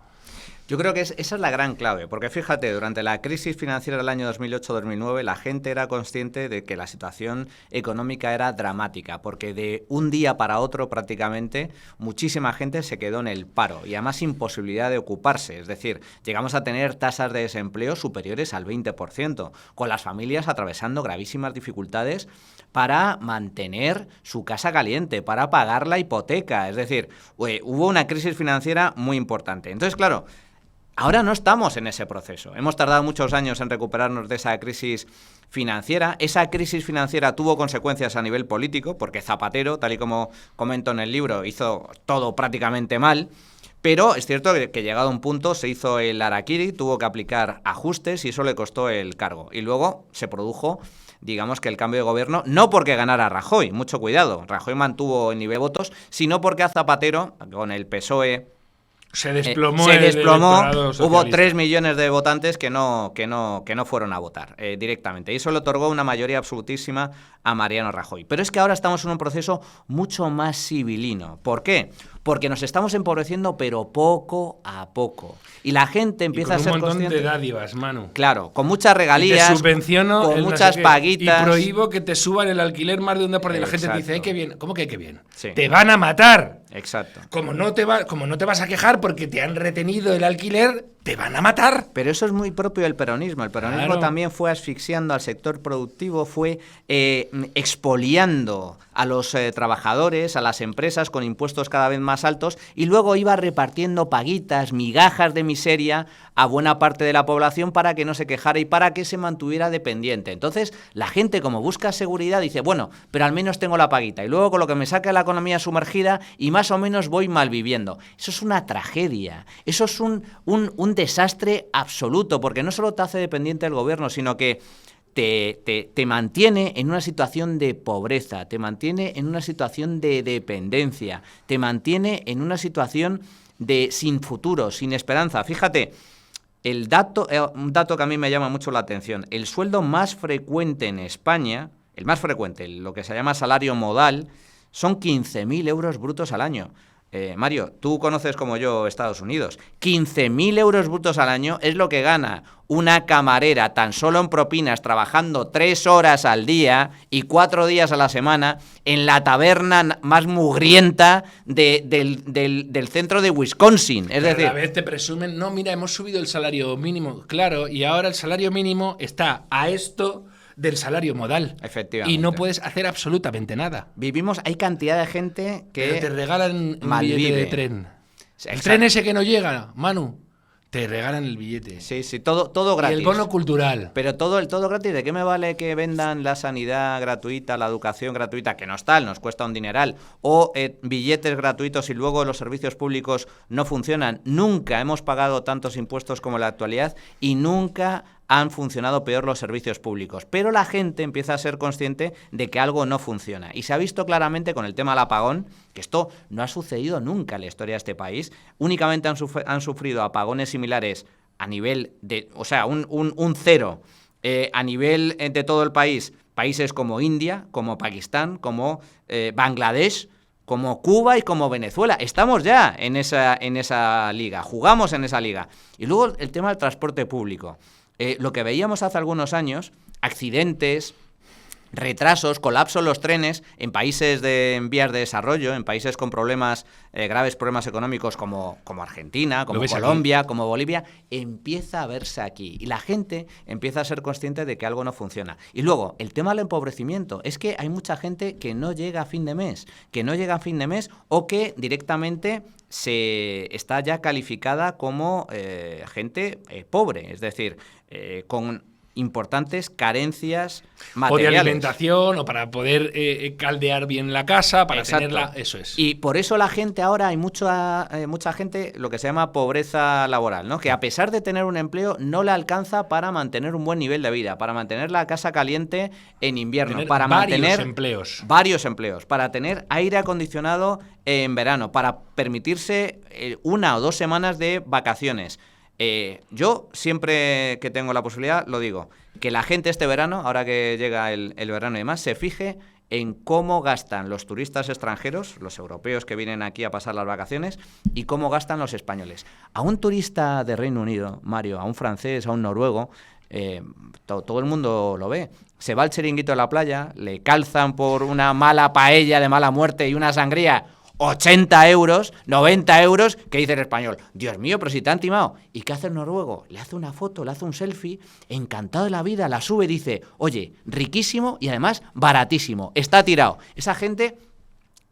Yo creo que esa es la gran clave, porque fíjate, durante la crisis financiera del año 2008-2009 la gente era consciente de que la situación económica era dramática, porque de un día para otro prácticamente muchísima gente se quedó en el paro y además sin posibilidad de ocuparse, es decir, llegamos a tener tasas de desempleo superiores al 20%, con las familias atravesando gravísimas dificultades para mantener su casa caliente, para pagar la hipoteca, es decir, hubo una crisis financiera muy importante. Entonces, claro, ahora no estamos en ese proceso. Hemos tardado muchos años en recuperarnos de esa crisis financiera. Esa crisis financiera tuvo consecuencias a nivel político, porque Zapatero, tal y como comento en el libro, hizo todo prácticamente mal. Pero es cierto que llegado a un punto se hizo el harakiri, tuvo que aplicar ajustes y eso le costó el cargo. Y luego se produjo, digamos, que el cambio de gobierno, no porque ganara Rajoy, mucho cuidado, Rajoy mantuvo el nivel de votos, sino porque a Zapatero, con el PSOE... Se desplomó, hubo 3 millones de votantes que no fueron a votar directamente. Y eso le otorgó una mayoría absolutísima a Mariano Rajoy. Pero es que ahora estamos en un proceso mucho más civilino. ¿Por qué? Porque nos estamos empobreciendo, pero poco a poco. Y la gente empieza a ser consciente... con un montón de dádivas, Manu. Claro, con muchas regalías, y te subvenciono con muchas paguitas... Y prohíbo que te suban el alquiler más de un 1%. La gente te dice, ¡ay, qué bien! ¿Cómo que qué bien? Sí. ¡Te van a matar! Exacto. Como no te vas a quejar porque te han retenido el alquiler, te van a matar. Pero eso es muy propio del peronismo. El peronismo claro. También fue asfixiando al sector productivo, fue expoliando a los trabajadores, a las empresas con impuestos cada vez más altos y luego iba repartiendo paguitas, migajas de miseria a buena parte de la población para que no se quejara y para que se mantuviera dependiente. Entonces, la gente como busca seguridad dice, bueno, pero al menos tengo la paguita y luego con lo que me saca la economía sumergida y más o menos voy mal viviendo. Eso es una tragedia, eso es un desastre absoluto, porque no solo te hace dependiente del gobierno, sino que te mantiene en una situación de pobreza, te mantiene en una situación de dependencia, te mantiene en una situación de sin futuro, sin esperanza. Fíjate, un dato que a mí me llama mucho la atención, el sueldo más frecuente en España, el más frecuente, lo que se llama salario modal, son 15.000 euros brutos al año. Mario, tú conoces como yo Estados Unidos. 15.000 euros brutos al año es lo que gana una camarera tan solo en propinas, trabajando 3 horas al día y 4 días a la semana en la taberna más mugrienta del centro de Wisconsin. Es decir, a vez te presumen, no, mira, hemos subido el salario mínimo. Claro, y ahora el salario mínimo está a esto del salario modal. Efectivamente. Y no puedes hacer absolutamente nada. Hay cantidad de gente que pero te regalan un malvive. Billete de tren. Exacto. El tren ese que no llega, Manu, te regalan el billete. Sí, todo gratis. Y el bono cultural. Pero todo gratis. ¿De qué me vale que vendan la sanidad gratuita, la educación gratuita, que no es tal, nos cuesta un dineral, o billetes gratuitos y luego los servicios públicos no funcionan? Nunca hemos pagado tantos impuestos como en la actualidad y nunca han funcionado peor los servicios públicos. Pero la gente empieza a ser consciente de que algo no funciona. Y se ha visto claramente con el tema del apagón, que esto no ha sucedido nunca en la historia de este país. Únicamente han sufrido apagones similares a nivel de, o sea, un cero a nivel de todo el país, países como India, como Pakistán, como Bangladesh, como Cuba y como Venezuela. Estamos ya en esa liga, jugamos en esa liga. Y luego el tema del transporte público. Lo que veíamos hace algunos años, accidentes, retrasos, colapso en los trenes en países en vías de desarrollo, en países con problemas, graves problemas económicos como Argentina, como Colombia, aquí, como Bolivia, empieza a verse aquí. Y la gente empieza a ser consciente de que algo no funciona. Y luego, el tema del empobrecimiento. Es que hay mucha gente que no llega a fin de mes, o que directamente se está ya calificada como gente pobre, es decir, con importantes carencias materiales. O de alimentación, o para poder caldear bien la casa, para tenerla, eso es. Y por eso la gente ahora, hay mucha gente, lo que se llama pobreza laboral, ¿no? Que a pesar de tener un empleo, no le alcanza para mantener un buen nivel de vida, para mantener la casa caliente en invierno, para mantener varios empleos, para tener aire acondicionado en verano, para permitirse 1 o 2 semanas de vacaciones. Yo siempre que tengo la posibilidad lo digo, que la gente este verano, ahora que llega el verano y demás, se fije en cómo gastan los turistas extranjeros, los europeos que vienen aquí a pasar las vacaciones, y cómo gastan los españoles. A un turista de Reino Unido, Mario, a un francés, a un noruego, todo el mundo lo ve. Se va al chiringuito de la playa, le calzan por una mala paella de mala muerte y una sangría 80 euros, 90 euros, que dice el español, Dios mío, pero si te han timado. ¿Y qué hace el noruego? Le hace una foto, le hace un selfie, encantado de la vida, la sube y dice, oye, riquísimo y además baratísimo, está tirado. Esa gente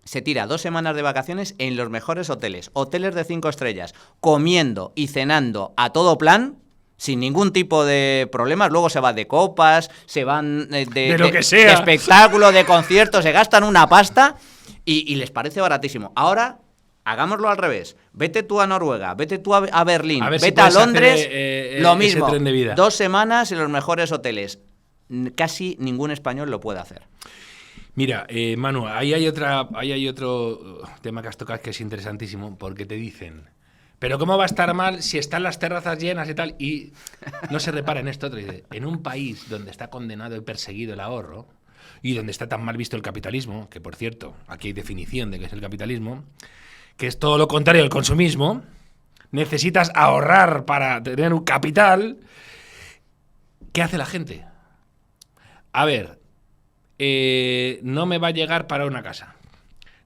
se tira 2 semanas de vacaciones en los mejores hoteles de 5 estrellas, comiendo y cenando a todo plan, sin ningún tipo de problemas. Luego se va de copas, se van de lo que sea, de espectáculo, de conciertos, se gastan una pasta. Y les parece baratísimo. Ahora, hagámoslo al revés. Vete tú a Noruega, vete tú a Berlín, vete a Londres, lo mismo. 2 semanas en los mejores hoteles. Casi ningún español lo puede hacer. Mira, Manu, ahí hay otro tema que has tocado que es interesantísimo, porque te dicen, pero ¿cómo va a estar mal si están las terrazas llenas y tal? Y no se repara en esto. Dice, en un país donde está condenado y perseguido el ahorro, y donde está tan mal visto el capitalismo, que por cierto, aquí hay definición de qué es el capitalismo, que es todo lo contrario al consumismo, necesitas ahorrar para tener un capital. ¿Qué hace la gente? A ver, no me va a llegar para una casa,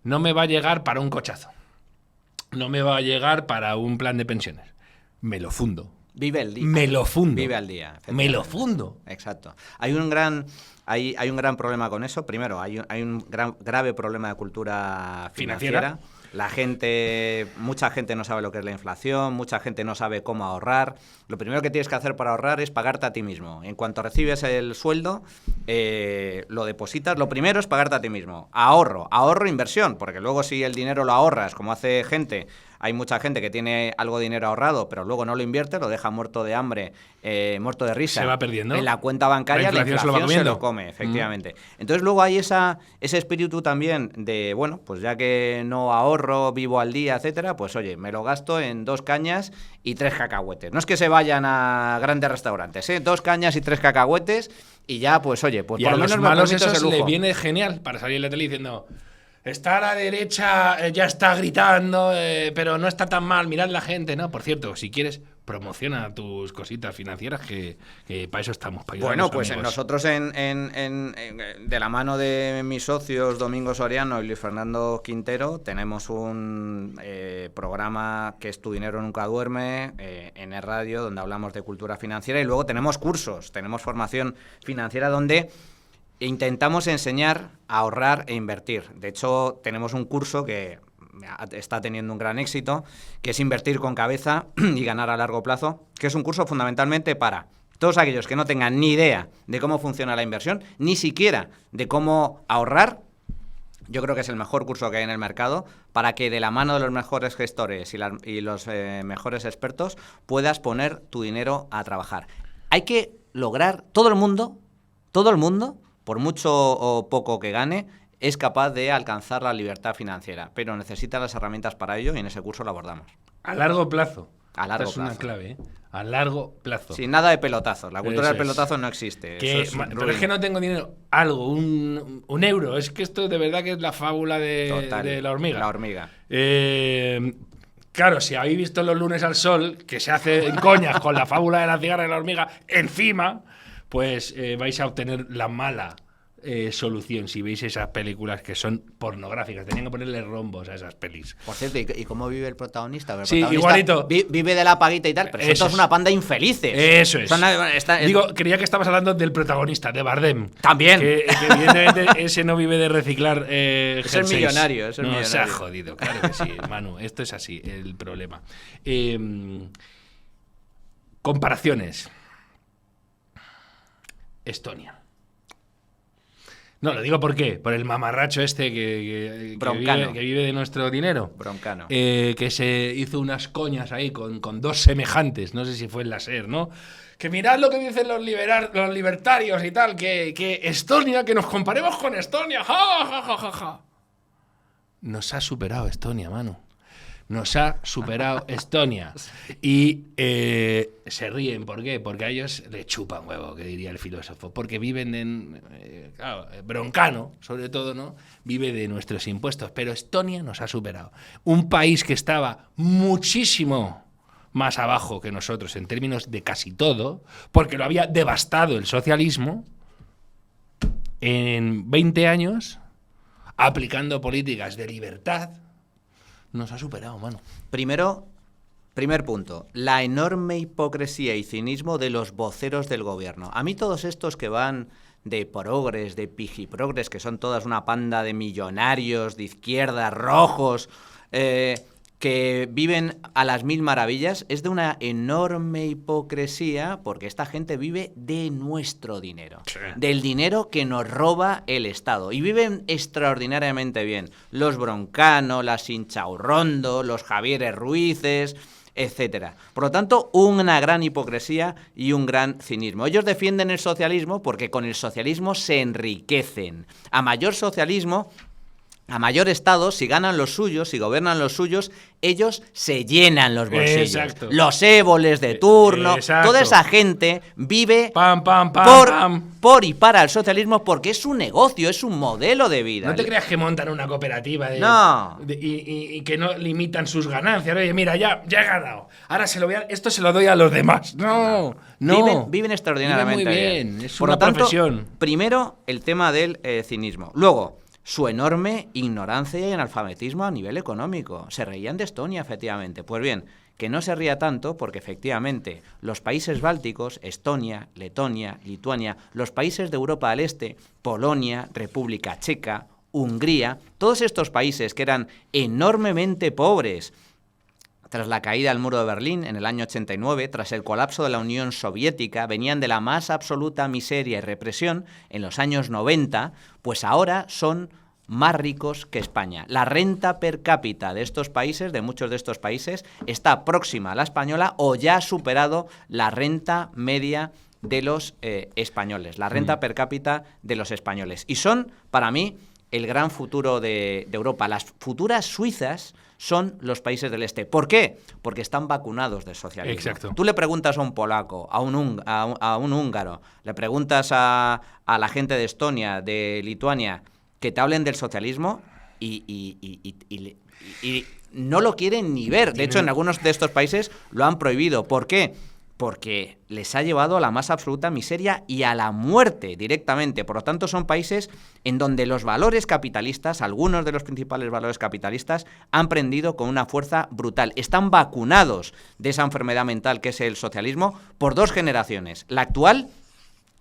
no me va a llegar para un cochazo, no me va a llegar para un plan de pensiones, me lo fundo. Vive el día. Me lo fundo. Vive al día. Me lo fundo. Exacto. Hay un gran problema con eso. Primero, hay un grave problema de cultura financiera. Mucha gente no sabe lo que es la inflación, mucha gente no sabe cómo ahorrar. Lo primero que tienes que hacer para ahorrar es pagarte a ti mismo. En cuanto recibes el sueldo, lo depositas. Lo primero es pagarte a ti mismo. Ahorro, inversión, porque luego si el dinero lo ahorras, como hace gente, hay mucha gente que tiene algo de dinero ahorrado, pero luego no lo invierte, lo deja muerto de hambre, muerto de risa. Se va perdiendo. En la cuenta bancaria la inflación se lo come, efectivamente. Entonces luego hay ese espíritu también de, bueno, pues ya que no ahorro, vivo al día, etcétera, pues oye, me lo gasto en 2 cañas y 3 cacahuetes. No es que se vayan a grandes restaurantes, 2 cañas y 3 cacahuetes y ya, pues oye, pues y por lo menos los malos esos le viene genial para salir en la tele diciendo, está a la derecha, ya está gritando, pero no está tan mal, mirad la gente, ¿no? Por cierto, si quieres, promociona tus cositas financieras, que para eso estamos. Para bueno, pues nosotros de la mano de mis socios Domingo Soriano y Luis Fernando Quintero tenemos un programa que es Tu Dinero Nunca Duerme, en el radio, donde hablamos de cultura financiera, y luego tenemos cursos, tenemos formación financiera donde intentamos enseñar a ahorrar e invertir. De hecho, tenemos un curso que está teniendo un gran éxito, que es Invertir con Cabeza y Ganar a Largo Plazo, que es un curso fundamentalmente para todos aquellos que no tengan ni idea de cómo funciona la inversión, ni siquiera de cómo ahorrar. Yo creo que es el mejor curso que hay en el mercado para que de la mano de los mejores gestores y los mejores expertos puedas poner tu dinero a trabajar. hay que lograr, todo el mundo, por mucho o poco que gane, es capaz de alcanzar la libertad financiera, pero necesita las herramientas para ello y en ese curso lo abordamos. A largo plazo. A largo Esta es plazo. una clave, ¿eh? A largo plazo. Sin nada de pelotazos. La cultura Eso del pelotazo no existe. Pero es que no tengo dinero. Algo, un euro. Es que esto de verdad que es la fábula de la hormiga. La hormiga. Claro, si habéis visto Los lunes al sol, que se hace en coñas con la fábula de la cigarra y la hormiga encima, pues vais a obtener la mala solución si veis esas películas que son pornográficas. Tenían que ponerle rombos a esas pelis. Por cierto, ¿y cómo vive el protagonista? El Sí, protagonista igualito. Vive de la paguita y tal, pero eso es una panda de infelices. Eso es. Digo, creía que estabas hablando del protagonista, de Bardem. También. Que evidentemente ese no vive de reciclar es el jerseys. millonario. Es el no, millonario. Se ha jodido, claro que sí, Manu. Esto es así, el problema. Comparaciones. Estonia. No, lo digo por qué. Por el mamarracho este que vive de nuestro dinero. Broncano. Que se hizo unas coñas ahí con dos semejantes. No sé si fue en la SER, ¿no? Que mirad lo que dicen los libertarios y tal. Que Estonia, que nos comparemos con Estonia. ¡Ja, ja, ja, ja, ja! Nos ha superado Estonia, mano. Nos ha superado Estonia. Y se ríen. ¿Por qué? Porque a ellos le chupan huevo, que diría el filósofo. Porque viven en... claro, Broncano, sobre todo, ¿no? Vive de nuestros impuestos. Pero Estonia nos ha superado. Un país que estaba muchísimo más abajo que nosotros en términos de casi todo, porque lo había devastado el socialismo, en 20 años, aplicando políticas de libertad, nos ha superado, mano. Primer punto, la enorme hipocresía y cinismo de los voceros del gobierno. A mí todos estos que van de progres, de pijiprogres, que son todas una panda de millonarios, de izquierda, rojos, que viven a las mil maravillas, es de una enorme hipocresía porque esta gente vive de nuestro dinero, sí, del dinero que nos roba el Estado. Y viven extraordinariamente bien. Los Broncano, las Inchaurrondo, los Javieres Ruices, etcétera. Por lo tanto, una gran hipocresía y un gran cinismo. Ellos defienden el socialismo porque con el socialismo se enriquecen. A mayor socialismo, a mayor Estado, si ganan los suyos, si gobiernan los suyos, ellos se llenan los bolsillos. Exacto. Los éboles de turno, exacto, toda esa gente vive por y para el socialismo porque es un negocio, es un modelo de vida. No te creas que montan una cooperativa no. Y que no limitan sus ganancias. Oye, mira, ya he ganado. Ahora esto se lo doy a los demás. No. Viven extraordinariamente muy bien. Es por una lo tanto, profesión. Primero, el tema del cinismo. Luego, su enorme ignorancia y analfabetismo a nivel económico. Se reían de Estonia, efectivamente. Pues bien, que no se ría tanto porque, efectivamente, los países bálticos, Estonia, Letonia, Lituania, los países de Europa del Este, Polonia, República Checa, Hungría, todos estos países que eran enormemente pobres tras la caída del muro de Berlín en el año 89, tras el colapso de la Unión Soviética, venían de la más absoluta miseria y represión en los años 90, pues ahora son más ricos que España. La renta per cápita de estos países, de muchos de estos países, está próxima a la española o ya ha superado la renta media de los españoles, la renta per cápita de los españoles. Y son, para mí, el gran futuro de Europa. Las futuras Suizas son los países del este. ¿Por qué? Porque están vacunados del socialismo. Exacto. Tú le preguntas a un polaco, a un húngaro, le preguntas a la gente de Estonia, de Lituania, que te hablen del socialismo y no lo quieren ni ver. De hecho, en algunos de estos países lo han prohibido. ¿Por qué? Porque les ha llevado a la más absoluta miseria y a la muerte directamente. Por lo tanto, son países en donde los valores capitalistas, algunos de los principales valores capitalistas, han prendido con una fuerza brutal. Están vacunados de esa enfermedad mental que es el socialismo por 2 generaciones. La actual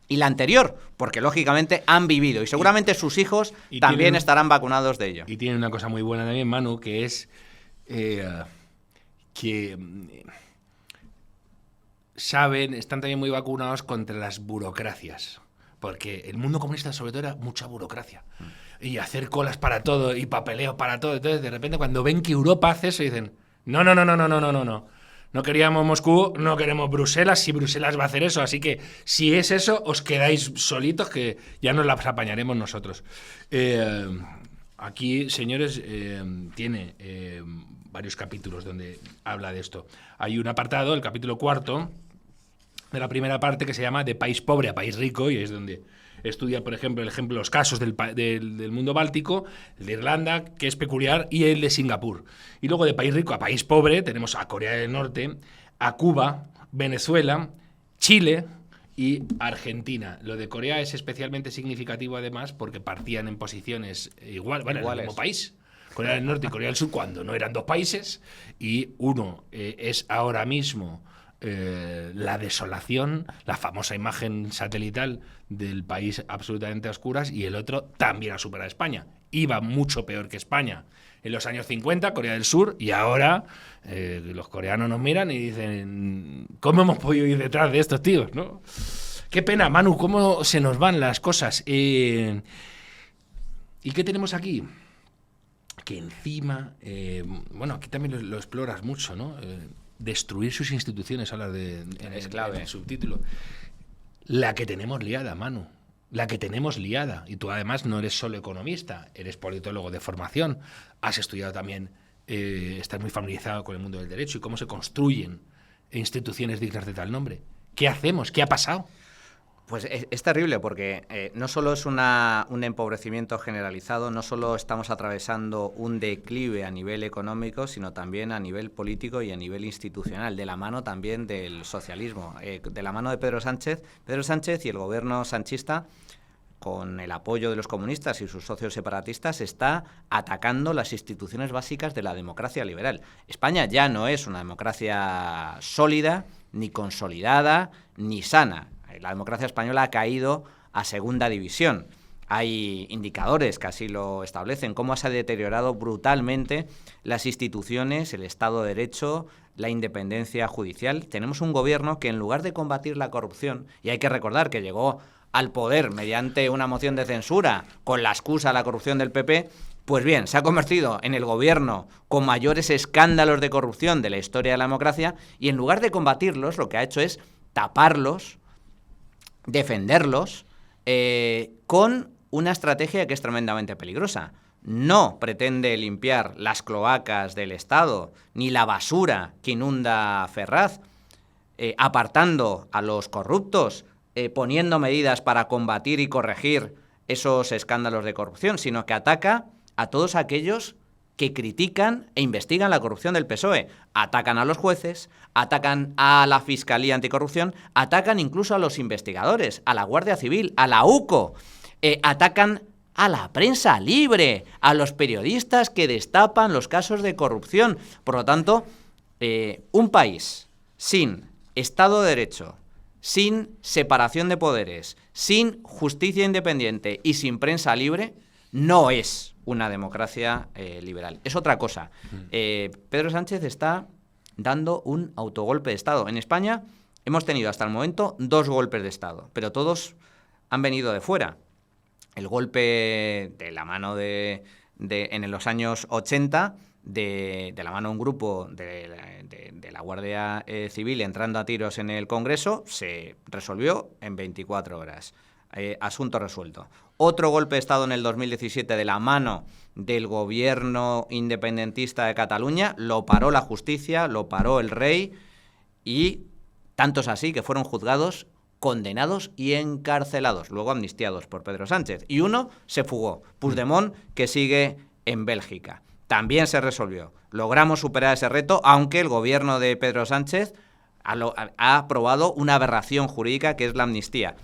y la anterior, porque lógicamente han vivido y seguramente sus hijos también estarán vacunados de ello. Y tiene una cosa muy buena también, Manu, que es que están también muy vacunados contra las burocracias, porque el mundo comunista sobre todo era mucha burocracia y hacer colas para todo y papeleo para todo. Entonces de repente cuando ven que Europa hace eso dicen no, No queríamos Moscú, no queremos Bruselas, si Bruselas va a hacer eso. Así que si es eso, os quedáis solitos, que ya nos las apañaremos nosotros. Aquí, señores, tiene varios capítulos donde habla de esto. Hay un apartado, el capítulo 4, de la primera parte, que se llama De país pobre a país rico, y es donde estudia, por ejemplo, los casos del mundo báltico, el de Irlanda, que es peculiar, y el de Singapur. Y luego de país rico a país pobre tenemos a Corea del Norte, a Cuba, Venezuela, Chile y Argentina. Lo de Corea es especialmente significativo, además, porque partían en posiciones iguales. El mismo país. Corea del Norte y Corea del Sur, cuando no eran dos países, y uno es ahora mismo la desolación, la famosa imagen satelital del país absolutamente a oscuras, y el otro también ha superado a España. Iba mucho peor que España en los años 50, Corea del Sur, y ahora los coreanos nos miran y dicen, ¿cómo hemos podido ir detrás de estos tíos, ¿no? Qué pena, Manu, cómo se nos van las cosas. ¿Y qué tenemos aquí? Que encima, bueno, aquí también lo exploras mucho, ¿no? Destruir sus instituciones, hablas en el subtítulo. La que tenemos liada, Manu. La que tenemos liada. Y tú además no eres solo economista, eres politólogo de formación. Has estudiado también, estás muy familiarizado con el mundo del derecho y cómo se construyen instituciones dignas de tal nombre. ¿Qué hacemos? ¿Qué ha pasado? Pues es terrible, porque no solo es un empobrecimiento generalizado, no solo estamos atravesando un declive a nivel económico, sino también a nivel político y a nivel institucional, de la mano también del socialismo, de la mano de Pedro Sánchez y el gobierno sanchista, con el apoyo de los comunistas y sus socios separatistas, está atacando las instituciones básicas de la democracia liberal. España ya no es una democracia sólida, ni consolidada, ni sana. La democracia española ha caído a segunda división. Hay indicadores que así lo establecen, cómo se ha deteriorado brutalmente las instituciones, el Estado de Derecho, la independencia judicial. Tenemos un gobierno que, en lugar de combatir la corrupción, y hay que recordar que llegó al poder mediante una moción de censura con la excusa de la corrupción del PP, pues bien, se ha convertido en el gobierno con mayores escándalos de corrupción de la historia de la democracia, y en lugar de combatirlos, lo que ha hecho es taparlos, defenderlos, con una estrategia que es tremendamente peligrosa. No pretende limpiar las cloacas del Estado, ni la basura que inunda Ferraz, apartando a los corruptos, poniendo medidas para combatir y corregir esos escándalos de corrupción, sino que ataca a todos aquellos que critican e investigan la corrupción del PSOE. Atacan a los jueces, atacan a la Fiscalía Anticorrupción, atacan incluso a los investigadores, a la Guardia Civil, a la UCO, atacan a la prensa libre, a los periodistas que destapan los casos de corrupción. Por lo tanto, un país sin Estado de Derecho, sin separación de poderes, sin justicia independiente y sin prensa libre, no es una democracia liberal. Es otra cosa. Pedro Sánchez está dando un autogolpe de Estado. En España hemos tenido hasta el momento 2 golpes de Estado, pero todos han venido de fuera. El golpe de la mano en los años 80, de la mano de un grupo de la Guardia Civil entrando a tiros en el Congreso, se resolvió en 24 horas. Asunto resuelto. Otro golpe de Estado en el 2017 de la mano del gobierno independentista de Cataluña, lo paró la justicia, lo paró el rey, y tanto es así que fueron juzgados, condenados y encarcelados, luego amnistiados por Pedro Sánchez. Y uno se fugó, Puigdemont, que sigue en Bélgica. También se resolvió. Logramos superar ese reto, aunque el gobierno de Pedro Sánchez ha aprobado una aberración jurídica que es la amnistía.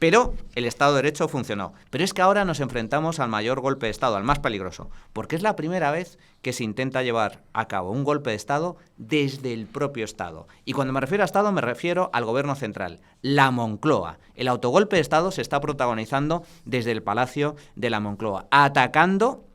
Pero el Estado de Derecho funcionó. Pero es que ahora nos enfrentamos al mayor golpe de Estado, al más peligroso, porque es la primera vez que se intenta llevar a cabo un golpe de Estado desde el propio Estado. Y cuando me refiero a Estado, me refiero al Gobierno central, la Moncloa. El autogolpe de Estado se está protagonizando desde el Palacio de la Moncloa, atacando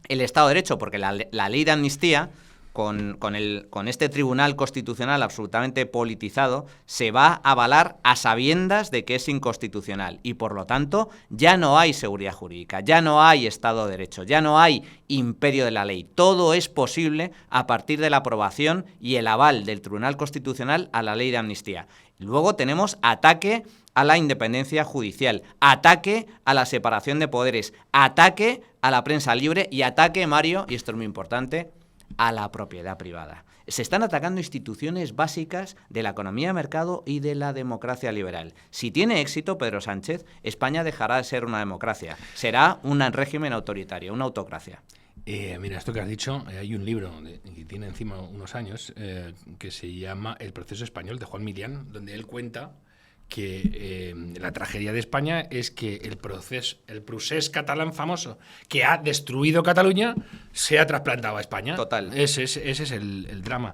el Estado de Derecho, porque la ley de amnistía, con este Tribunal Constitucional absolutamente politizado, se va a avalar a sabiendas de que es inconstitucional y, por lo tanto, ya no hay seguridad jurídica, ya no hay Estado de Derecho, ya no hay imperio de la ley. Todo es posible a partir de la aprobación y el aval del Tribunal Constitucional a la ley de amnistía. Luego tenemos ataque a la independencia judicial, ataque a la separación de poderes, ataque a la prensa libre y ataque, Mario, y esto es muy importante, a la propiedad privada. Se están atacando instituciones básicas de la economía de mercado y de la democracia liberal. Si tiene éxito Pedro Sánchez, España dejará de ser una democracia. Será un régimen autoritario, una autocracia. Mira, esto que has dicho, hay un libro que tiene encima unos años que se llama El proceso español, de Juan Milián, donde él cuenta que la tragedia de España es que el procés catalán famoso que ha destruido Cataluña se ha trasplantado a España. Total. Ese es el drama.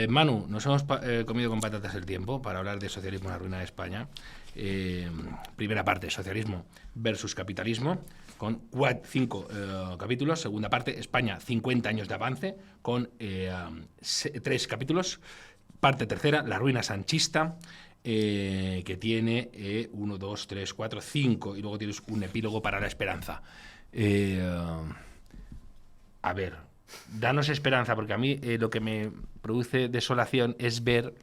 Manu, nos hemos comido con patatas el tiempo para hablar de socialismo en la ruina de España. Primera parte, socialismo versus capitalismo, con 5 capítulos. Segunda parte, España, 50 años de avance, con 3 capítulos. Parte tercera, la ruina sanchista, que tiene 1, 2, 3, 4, 5, y luego tienes un epílogo para la esperanza. A ver, danos esperanza, porque a mí lo que me produce desolación es ver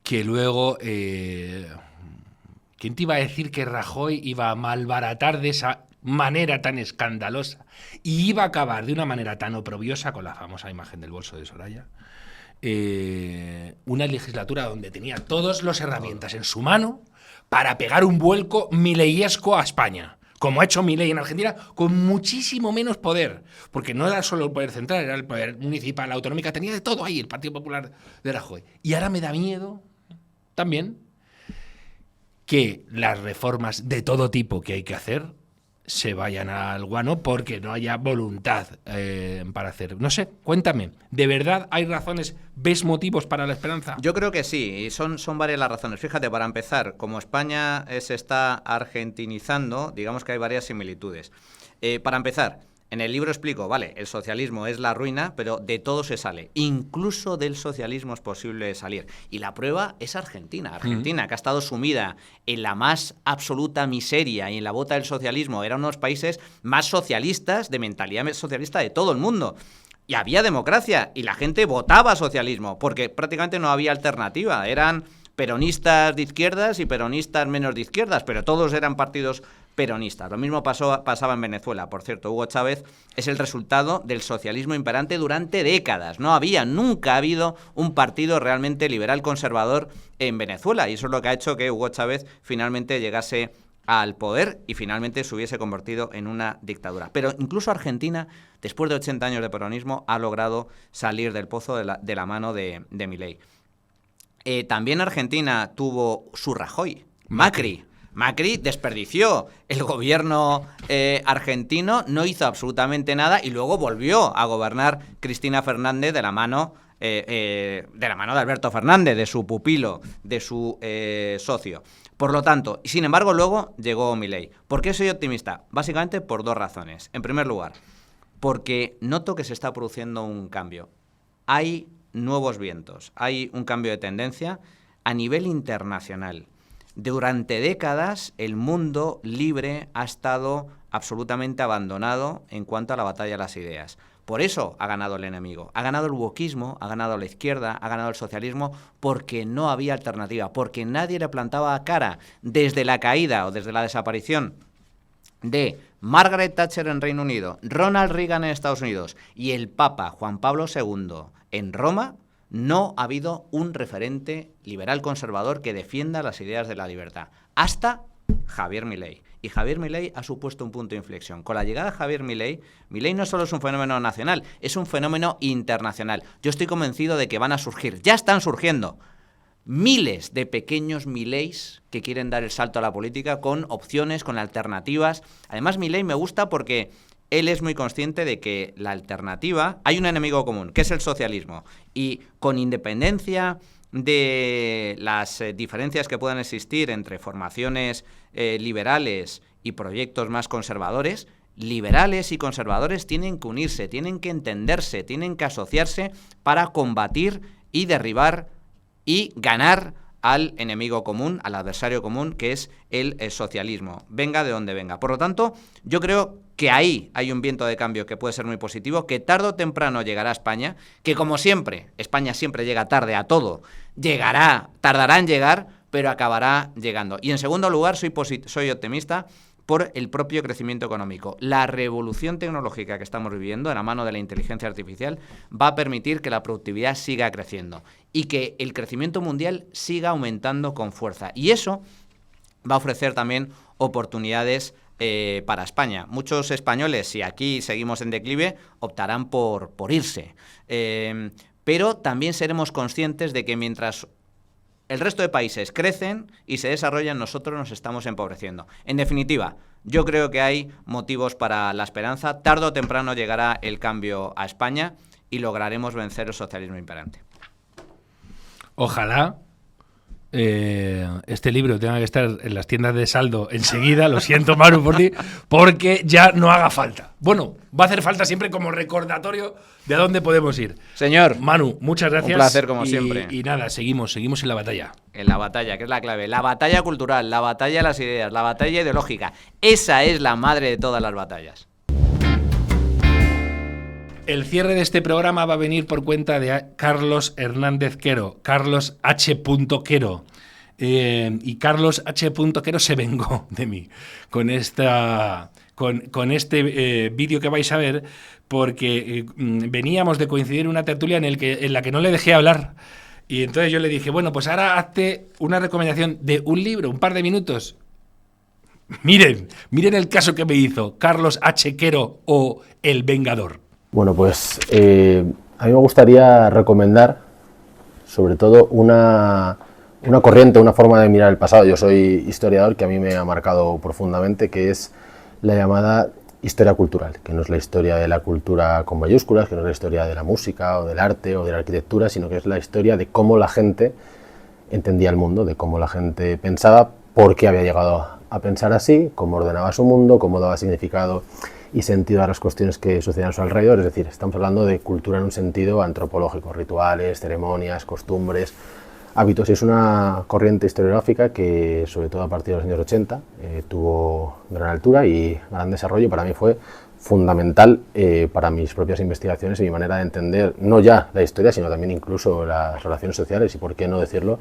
que luego... ¿quién te iba a decir que Rajoy iba a malbaratar de esa manera tan escandalosa y iba a acabar de una manera tan oprobiosa con la famosa imagen del bolso de Soraya? Una legislatura donde tenía todas las herramientas en su mano para pegar un vuelco mileiesco a España, como ha hecho Milei en Argentina, con muchísimo menos poder, porque no era solo el poder central, era el poder municipal, autonómica, tenía de todo ahí el Partido Popular de Rajoy. Y ahora me da miedo también que las reformas de todo tipo que hay que hacer se vayan al guano porque no haya voluntad para hacer. No sé, cuéntame, ¿de verdad hay razones, ves motivos para la esperanza? Yo creo que sí, y son varias las razones. Fíjate, para empezar, como España se está argentinizando, digamos que hay varias similitudes. Para empezar, en el libro explico, vale, el socialismo es la ruina, pero de todo se sale. Incluso del socialismo es posible salir. Y la prueba es Argentina. Argentina, que ha estado sumida en la más absoluta miseria y en la bota del socialismo, era uno de los países más socialistas, de mentalidad socialista de todo el mundo. Y había democracia, y la gente votaba socialismo, porque prácticamente no había alternativa. Eran peronistas de izquierdas y peronistas menos de izquierdas, pero todos eran partidos peronistas. Lo mismo pasaba en Venezuela. Por cierto, Hugo Chávez es el resultado del socialismo imperante durante décadas. Nunca ha habido un partido realmente liberal conservador en Venezuela, y eso es lo que ha hecho que Hugo Chávez finalmente llegase al poder y finalmente se hubiese convertido en una dictadura. Pero incluso Argentina, después de 80 años de peronismo, ha logrado salir del pozo de la mano de Milei. También Argentina tuvo su Rajoy, Macri. Macri desperdició el gobierno argentino, no hizo absolutamente nada y luego volvió a gobernar Cristina Fernández de la mano de Alberto Fernández, de su pupilo, de su socio. Por lo tanto, sin embargo, luego llegó Milei. ¿Por qué soy optimista? Básicamente por 2 razones. En primer lugar, porque noto que se está produciendo un cambio. Hay nuevos vientos, hay un cambio de tendencia a nivel internacional. Durante décadas el mundo libre ha estado absolutamente abandonado en cuanto a la batalla de las ideas. Por eso ha ganado el enemigo. Ha ganado el wokismo, ha ganado la izquierda, ha ganado el socialismo, porque no había alternativa, porque nadie le plantaba cara desde la caída o desde la desaparición de Margaret Thatcher en Reino Unido, Ronald Reagan en Estados Unidos y el Papa Juan Pablo II en Roma. No ha habido un referente liberal conservador que defienda las ideas de la libertad, hasta Javier Milei. Y Javier Milei ha supuesto un punto de inflexión. Con la llegada de Javier Milei, Milei no solo es un fenómeno nacional, es un fenómeno internacional. Yo estoy convencido de que van a surgir, ya están surgiendo, miles de pequeños Mileis que quieren dar el salto a la política con opciones, con alternativas. Además, Milei me gusta porque él es muy consciente de que la alternativa, hay un enemigo común, que es el socialismo, y con independencia de las diferencias que puedan existir entre formaciones liberales y proyectos más conservadores, liberales y conservadores tienen que unirse, tienen que entenderse, tienen que asociarse para combatir y derribar y ganar al enemigo común, al adversario común, que es el socialismo, venga de donde venga. Por lo tanto, yo creo que ahí hay un viento de cambio que puede ser muy positivo, que tarde o temprano llegará a España, que como siempre, España siempre llega tarde a todo, tardará en llegar, pero acabará llegando. Y en segundo lugar, soy optimista por el propio crecimiento económico. La revolución tecnológica que estamos viviendo, de la mano de la inteligencia artificial, va a permitir que la productividad siga creciendo y que el crecimiento mundial siga aumentando con fuerza. Y eso va a ofrecer también oportunidades para España. Muchos españoles, si aquí seguimos en declive, optarán por irse. Pero también seremos conscientes de que mientras el resto de países crecen y se desarrollan, nosotros nos estamos empobreciendo. En definitiva, yo creo que hay motivos para la esperanza. Tarde o temprano llegará el cambio a España y lograremos vencer el socialismo imperante. Ojalá este libro tenga que estar en las tiendas de saldo enseguida, lo siento, Manu, por ti, porque ya no haga falta. Bueno, va a hacer falta siempre como recordatorio de a dónde podemos ir. Señor Manu, muchas gracias. Un placer, como siempre. Y nada, seguimos en la batalla. En la batalla, que es la clave. La batalla cultural, la batalla de las ideas, la batalla ideológica. Esa es la madre de todas las batallas. El cierre de este programa va a venir por cuenta de Carlos Hernández Quero, Carlos H. Quero. Y Carlos H. Quero se vengó de mí con este vídeo que vais a ver, porque veníamos de coincidir en una tertulia en la que no le dejé hablar. Y entonces yo le dije, bueno, pues ahora hazte una recomendación de un libro, un par de minutos. Miren el caso que me hizo Carlos H. Quero o El Vengador. Bueno, pues a mí me gustaría recomendar sobre todo una corriente, una forma de mirar el pasado. Yo soy historiador, que a mí me ha marcado profundamente, que es la llamada historia cultural, que no es la historia de la cultura con mayúsculas, que no es la historia de la música o del arte o de la arquitectura, sino que es la historia de cómo la gente entendía el mundo, de cómo la gente pensaba, por qué había llegado a pensar así, cómo ordenaba su mundo, cómo daba significado y sentido a las cuestiones que sucedían a su alrededor. Es decir, estamos hablando de cultura en un sentido antropológico, rituales, ceremonias, costumbres, hábitos. Y es una corriente historiográfica que, sobre todo a partir de los años 80, tuvo gran altura y gran desarrollo. Para mí fue fundamental para mis propias investigaciones y mi manera de entender no ya la historia, sino también incluso las relaciones sociales y, por qué no decirlo,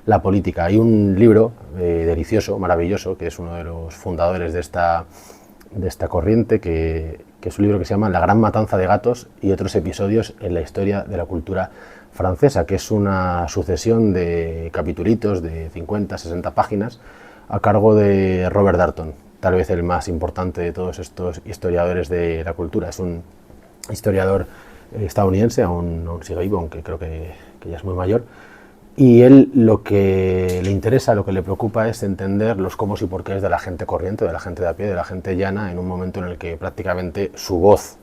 la política. Hay un libro delicioso, maravilloso, que es uno de los fundadores de esta corriente, que es un libro que se llama La gran matanza de gatos y otros episodios en la historia de la cultura francesa, que es una sucesión de capitulitos de 50, 60 páginas a cargo de Robert Darnton, tal vez el más importante de todos estos historiadores de la cultura. Es un historiador estadounidense, aún sigue vivo, aunque creo que ya es muy mayor. Y él lo que le interesa, lo que le preocupa es entender los cómo y por qué de la gente corriente, de la gente de a pie, de la gente llana, en un momento en el que prácticamente su voz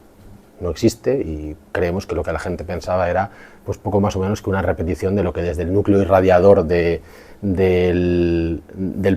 no existe y creemos que lo que la gente pensaba era pues poco más o menos que una repetición de lo que desde el núcleo irradiador del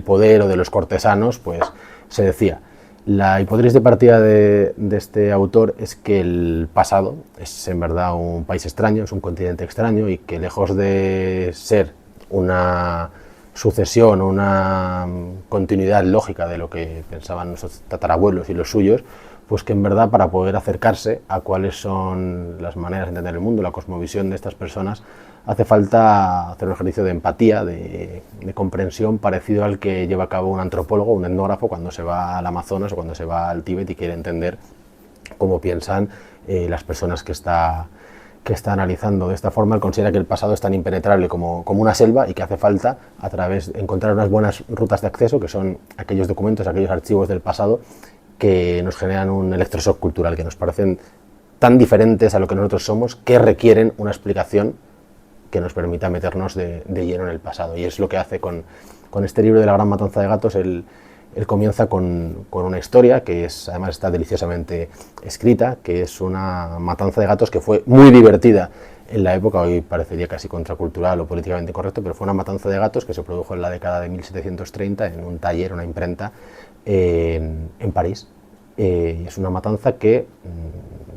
poder o de los cortesanos pues se decía. La hipótesis de partida de este autor es que el pasado es en verdad un país extraño, es un continente extraño y que lejos de ser una sucesión o una continuidad lógica de lo que pensaban nuestros tatarabuelos y los suyos, pues que en verdad para poder acercarse a cuáles son las maneras de entender el mundo, la cosmovisión de estas personas, hace falta hacer un ejercicio de empatía, de comprensión parecido al que lleva a cabo un antropólogo, un etnógrafo, cuando se va al Amazonas o cuando se va al Tíbet y quiere entender cómo piensan las personas que está analizando. De esta forma, él considera que el pasado es tan impenetrable como una selva y que hace falta, a través de encontrar unas buenas rutas de acceso, que son aquellos documentos, aquellos archivos del pasado, que nos generan un electroshock cultural, que nos parecen tan diferentes a lo que nosotros somos, que requieren una explicación que nos permita meternos de lleno en el pasado. Y es lo que hace con este libro de La gran matanza de gatos. Él comienza con una historia que además está deliciosamente escrita, que es una matanza de gatos que fue muy divertida en la época, hoy parecería casi contracultural o políticamente correcto, pero fue una matanza de gatos que se produjo en la década de 1730 en un taller, una imprenta en París. Es una matanza que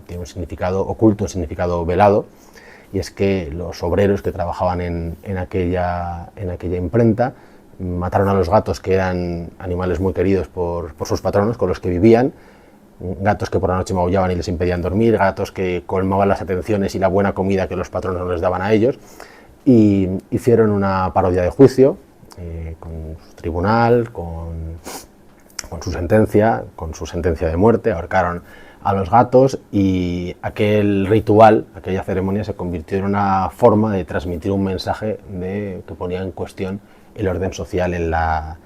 tiene un significado oculto, un significado velado, y es que los obreros que trabajaban en aquella imprenta mataron a los gatos, que eran animales muy queridos por sus patronos, con los que vivían, gatos que por la noche maullaban y les impedían dormir, gatos que colmaban las atenciones y la buena comida que los patronos no les daban a ellos, y hicieron una parodia de juicio, con su tribunal, con su sentencia de muerte, ahorcaron a los gatos, y aquel ritual, aquella ceremonia se convirtió en una forma de transmitir un mensaje que ponía en cuestión el orden social en la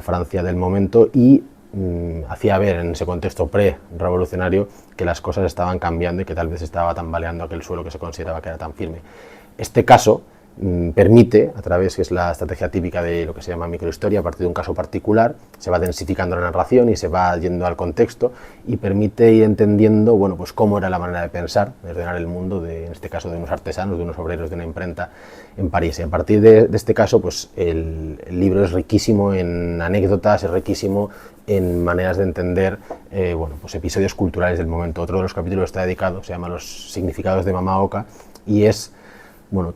Francia del momento, y hacía ver en ese contexto pre-revolucionario que las cosas estaban cambiando y que tal vez estaba tambaleando aquel suelo que se consideraba que era tan firme. Este caso permite, a través, que es la estrategia típica de lo que se llama microhistoria, a partir de un caso particular, se va densificando la narración y se va yendo al contexto, y permite ir entendiendo, bueno, pues cómo era la manera de pensar, de ordenar el mundo, en este caso de unos artesanos, de unos obreros de una imprenta en París. Y a partir de este caso, pues el libro es riquísimo en anécdotas, es riquísimo en maneras de entender bueno, pues episodios culturales del momento. Otro de los capítulos está dedicado, se llama Los significados de Mama Oca, y es, bueno,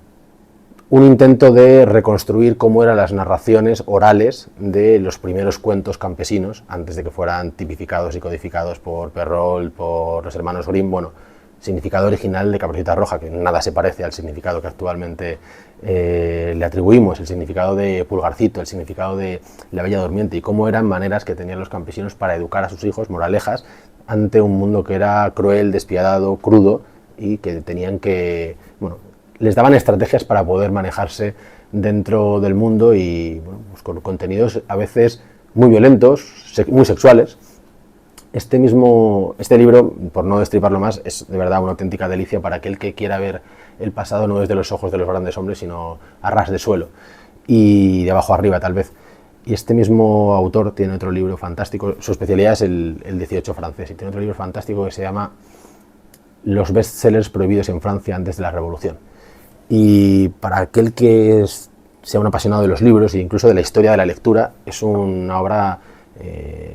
un intento de reconstruir cómo eran las narraciones orales de los primeros cuentos campesinos, antes de que fueran tipificados y codificados por Perrault, por los hermanos Grimm. Bueno, significado original de Caperucita Roja, que nada se parece al significado que actualmente le atribuimos, el significado de Pulgarcito, el significado de La Bella Durmiente, y cómo eran maneras que tenían los campesinos para educar a sus hijos, moralejas, ante un mundo que era cruel, despiadado, crudo, y que tenían que, bueno, les daban estrategias para poder manejarse dentro del mundo, y bueno, pues con contenidos a veces muy violentos, muy sexuales. Este libro, por no destriparlo más, es de verdad una auténtica delicia para aquel que quiera ver el pasado no desde los ojos de los grandes hombres, sino a ras de suelo y de abajo arriba, tal vez. Y este mismo autor tiene otro libro fantástico, su especialidad es el 18 francés, y tiene otro libro fantástico que se llama Los bestsellers prohibidos en Francia antes de la Revolución. Y para aquel que sea un apasionado de los libros e incluso de la historia de la lectura, es una obra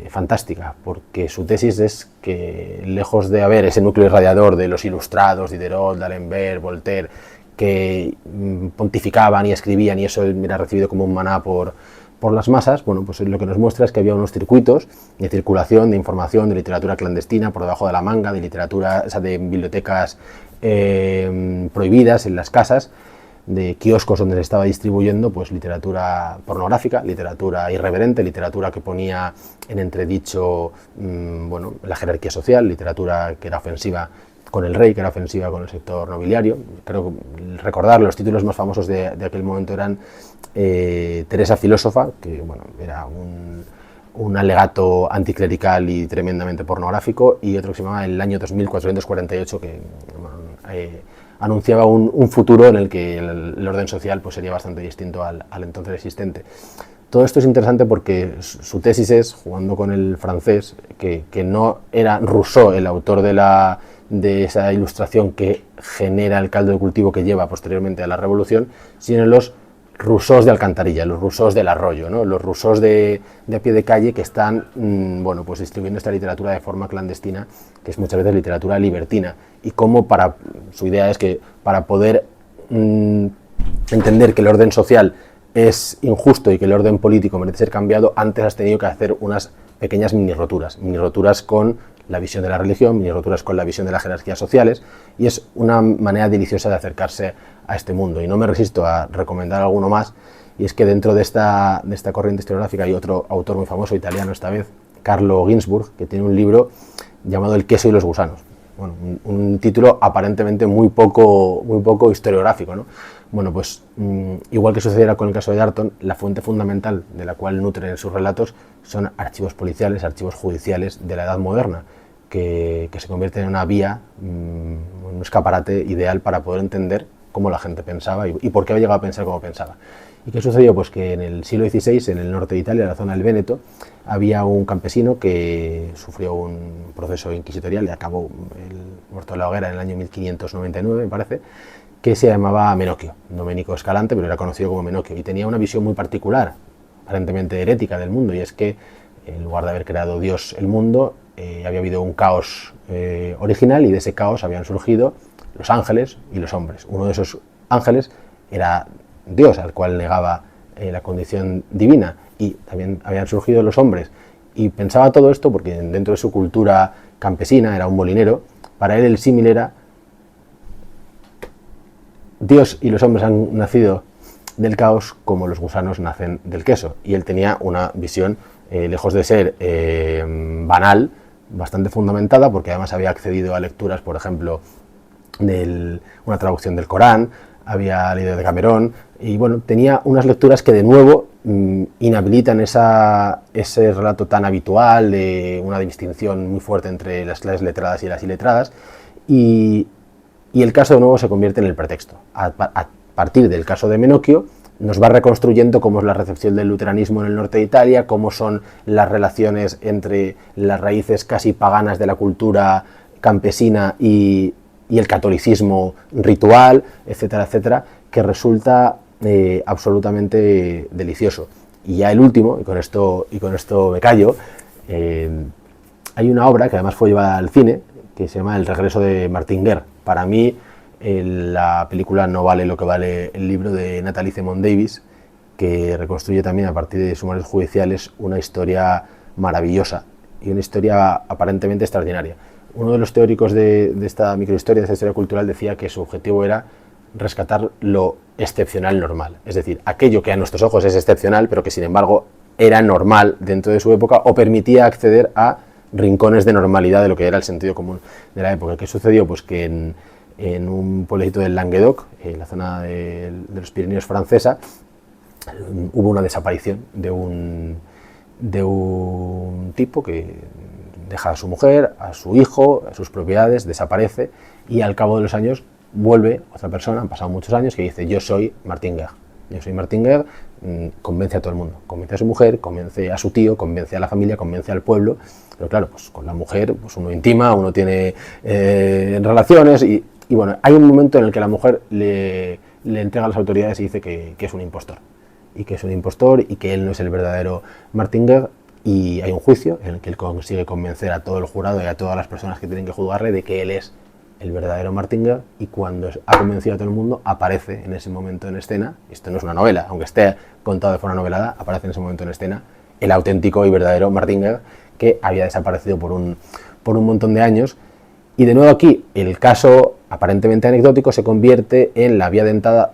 fantástica, porque su tesis es que, lejos de haber ese núcleo irradiador de los ilustrados, Diderot, D'Alembert, Voltaire, que pontificaban y escribían, y eso era recibido como un maná por las masas, bueno, pues lo que nos muestra es que había unos circuitos de circulación, de información, de literatura clandestina por debajo de la manga, de literatura, o sea, de bibliotecas prohibidas en las casas, de kioscos donde se estaba distribuyendo pues literatura pornográfica, literatura irreverente, literatura que ponía en entredicho bueno, la jerarquía social, literatura que era ofensiva con el rey, que era ofensiva con el sector nobiliario. Creo que recordar los títulos más famosos de aquel momento eran Teresa Filósofa, que bueno, era un alegato anticlerical y tremendamente pornográfico, y otro que se llamaba El año 2448, que anunciaba un futuro en el que el orden social pues, sería bastante distinto al entonces existente. Todo esto es interesante porque su tesis es, jugando con el francés, que no era Rousseau el autor de esa ilustración que genera el caldo de cultivo que lleva posteriormente a la Revolución, sino los Rousseaus de alcantarilla, los Rousseaus del arroyo, ¿no? Los Rousseaus de a pie de calle que están bueno, pues distribuyendo esta literatura de forma clandestina, que es muchas veces literatura libertina, y cómo su idea es que para poder entender que el orden social es injusto y que el orden político merece ser cambiado, antes has tenido que hacer unas pequeñas mini roturas con la visión de la religión, mini roturas con la visión de las jerarquías sociales, y es una manera deliciosa de acercarse a este mundo. Y no me resisto a recomendar alguno más, y es que dentro de esta corriente historiográfica hay otro autor muy famoso, italiano esta vez, Carlo Ginzburg, que tiene un libro llamado El queso y los gusanos. Bueno, un título aparentemente muy poco historiográfico, ¿no? Bueno, pues igual que sucediera con el caso de Darton, la fuente fundamental de la cual nutren sus relatos son archivos policiales, archivos judiciales de la Edad Moderna, que se convierten en una vía, un escaparate ideal para poder entender cómo la gente pensaba y por qué había llegado a pensar como pensaba. ¿Y qué sucedió? Pues que en el siglo XVI, en el norte de Italia, en la zona del Véneto, había un campesino que sufrió un proceso inquisitorial y acabó muerto en la hoguera en el año 1599, me parece, que se llamaba Menocchio, Domenico Escalante, pero era conocido como Menocchio, y tenía una visión muy particular, aparentemente herética del mundo, y es que en lugar de haber creado Dios el mundo, había habido un caos original y de ese caos habían surgido los ángeles y los hombres. Uno de esos ángeles era Dios, al cual negaba la condición divina, y también habían surgido los hombres. Y pensaba todo esto porque dentro de su cultura campesina, era un molinero, para él el símil era: Dios y los hombres han nacido del caos como los gusanos nacen del queso. Y él tenía una visión, lejos de ser banal, bastante fundamentada, porque además había accedido a lecturas, por ejemplo, de una traducción del Corán, había leído de Camerón, y bueno, tenía unas lecturas que de nuevo inhabilitan ese relato tan habitual de una distinción muy fuerte entre las clases letradas y las iletradas, y el caso de nuevo se convierte en el pretexto. A partir del caso de Menocchio nos va reconstruyendo cómo es la recepción del luteranismo en el norte de Italia, cómo son las relaciones entre las raíces casi paganas de la cultura campesina y el catolicismo ritual, etcétera, etcétera, que resulta absolutamente delicioso. Y ya el último, y con esto me callo, hay una obra que además fue llevada al cine, que se llama El regreso de Martin Guerre. Para mí, la película no vale lo que vale el libro de Natalie Zemon Davis, que reconstruye también a partir de sumarios judiciales una historia maravillosa y una historia aparentemente extraordinaria. Uno de los teóricos de esta microhistoria, de esta historia cultural, decía que su objetivo era rescatar lo excepcional normal, es decir, aquello que a nuestros ojos es excepcional, pero que sin embargo era normal dentro de su época o permitía acceder a rincones de normalidad de lo que era el sentido común de la época. ¿Qué sucedió? Pues que en un pueblecito del Languedoc, en la zona de los Pirineos francesa, hubo una desaparición de un tipo que deja a su mujer, a su hijo, a sus propiedades, desaparece, y al cabo de los años vuelve otra persona, han pasado muchos años, que dice: yo soy Martin Guerre. Yo soy Martin Guerre, convence a todo el mundo, convence a su mujer, convence a su tío, convence a la familia, convence al pueblo, pero claro, pues con la mujer pues uno intima, uno tiene relaciones, y bueno, hay un momento en el que la mujer le entrega a las autoridades y dice que es un impostor, y que es un impostor y que él no es el verdadero Martin Guerre, y hay un juicio en el que él consigue convencer a todo el jurado y a todas las personas que tienen que juzgarle de que él es el verdadero Martin Guerre, y cuando ha convencido a todo el mundo, aparece en ese momento en escena. Esto no es una novela, aunque esté contado de forma novelada, aparece en ese momento en escena el auténtico y verdadero Martin Guerre, que había desaparecido por un montón de años. Y de nuevo aquí, el caso aparentemente anecdótico se convierte en la vía de entrada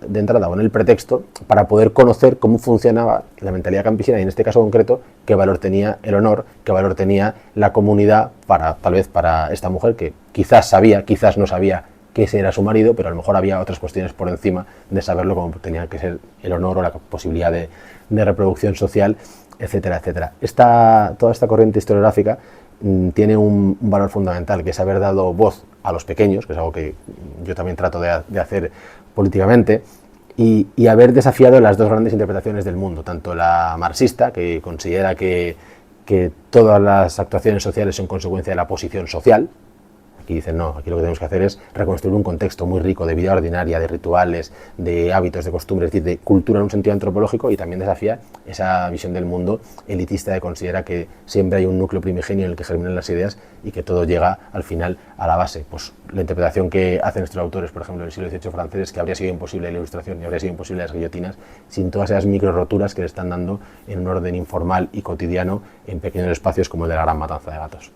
o en el pretexto para poder conocer cómo funcionaba la mentalidad campesina, y en este caso concreto, qué valor tenía el honor, qué valor tenía la comunidad tal vez para esta mujer, que quizás sabía, quizás no sabía que ese era su marido, pero a lo mejor había otras cuestiones por encima de saberlo, como tenía que ser el honor o la posibilidad de reproducción social, etcétera, etcétera. Toda esta corriente historiográfica tiene un valor fundamental, que es haber dado voz a los pequeños, que es algo que yo también trato de hacer políticamente, y haber desafiado las dos grandes interpretaciones del mundo, tanto la marxista, que considera que todas las actuaciones sociales son consecuencia de la posición social. Aquí dicen, no, aquí lo que tenemos que hacer es reconstruir un contexto muy rico de vida ordinaria, de rituales, de hábitos, de costumbres, es decir, de cultura en un sentido antropológico, y también desafía esa visión del mundo elitista que considera que siempre hay un núcleo primigenio en el que germinan las ideas y que todo llega al final a la base. Pues la interpretación que hacen nuestros autores, por ejemplo, del siglo XVIII francés, que habría sido imposible la Ilustración y habría sido imposible las guillotinas sin todas esas micro roturas que le están dando en un orden informal y cotidiano en pequeños espacios como el de la Gran Matanza de Gatos.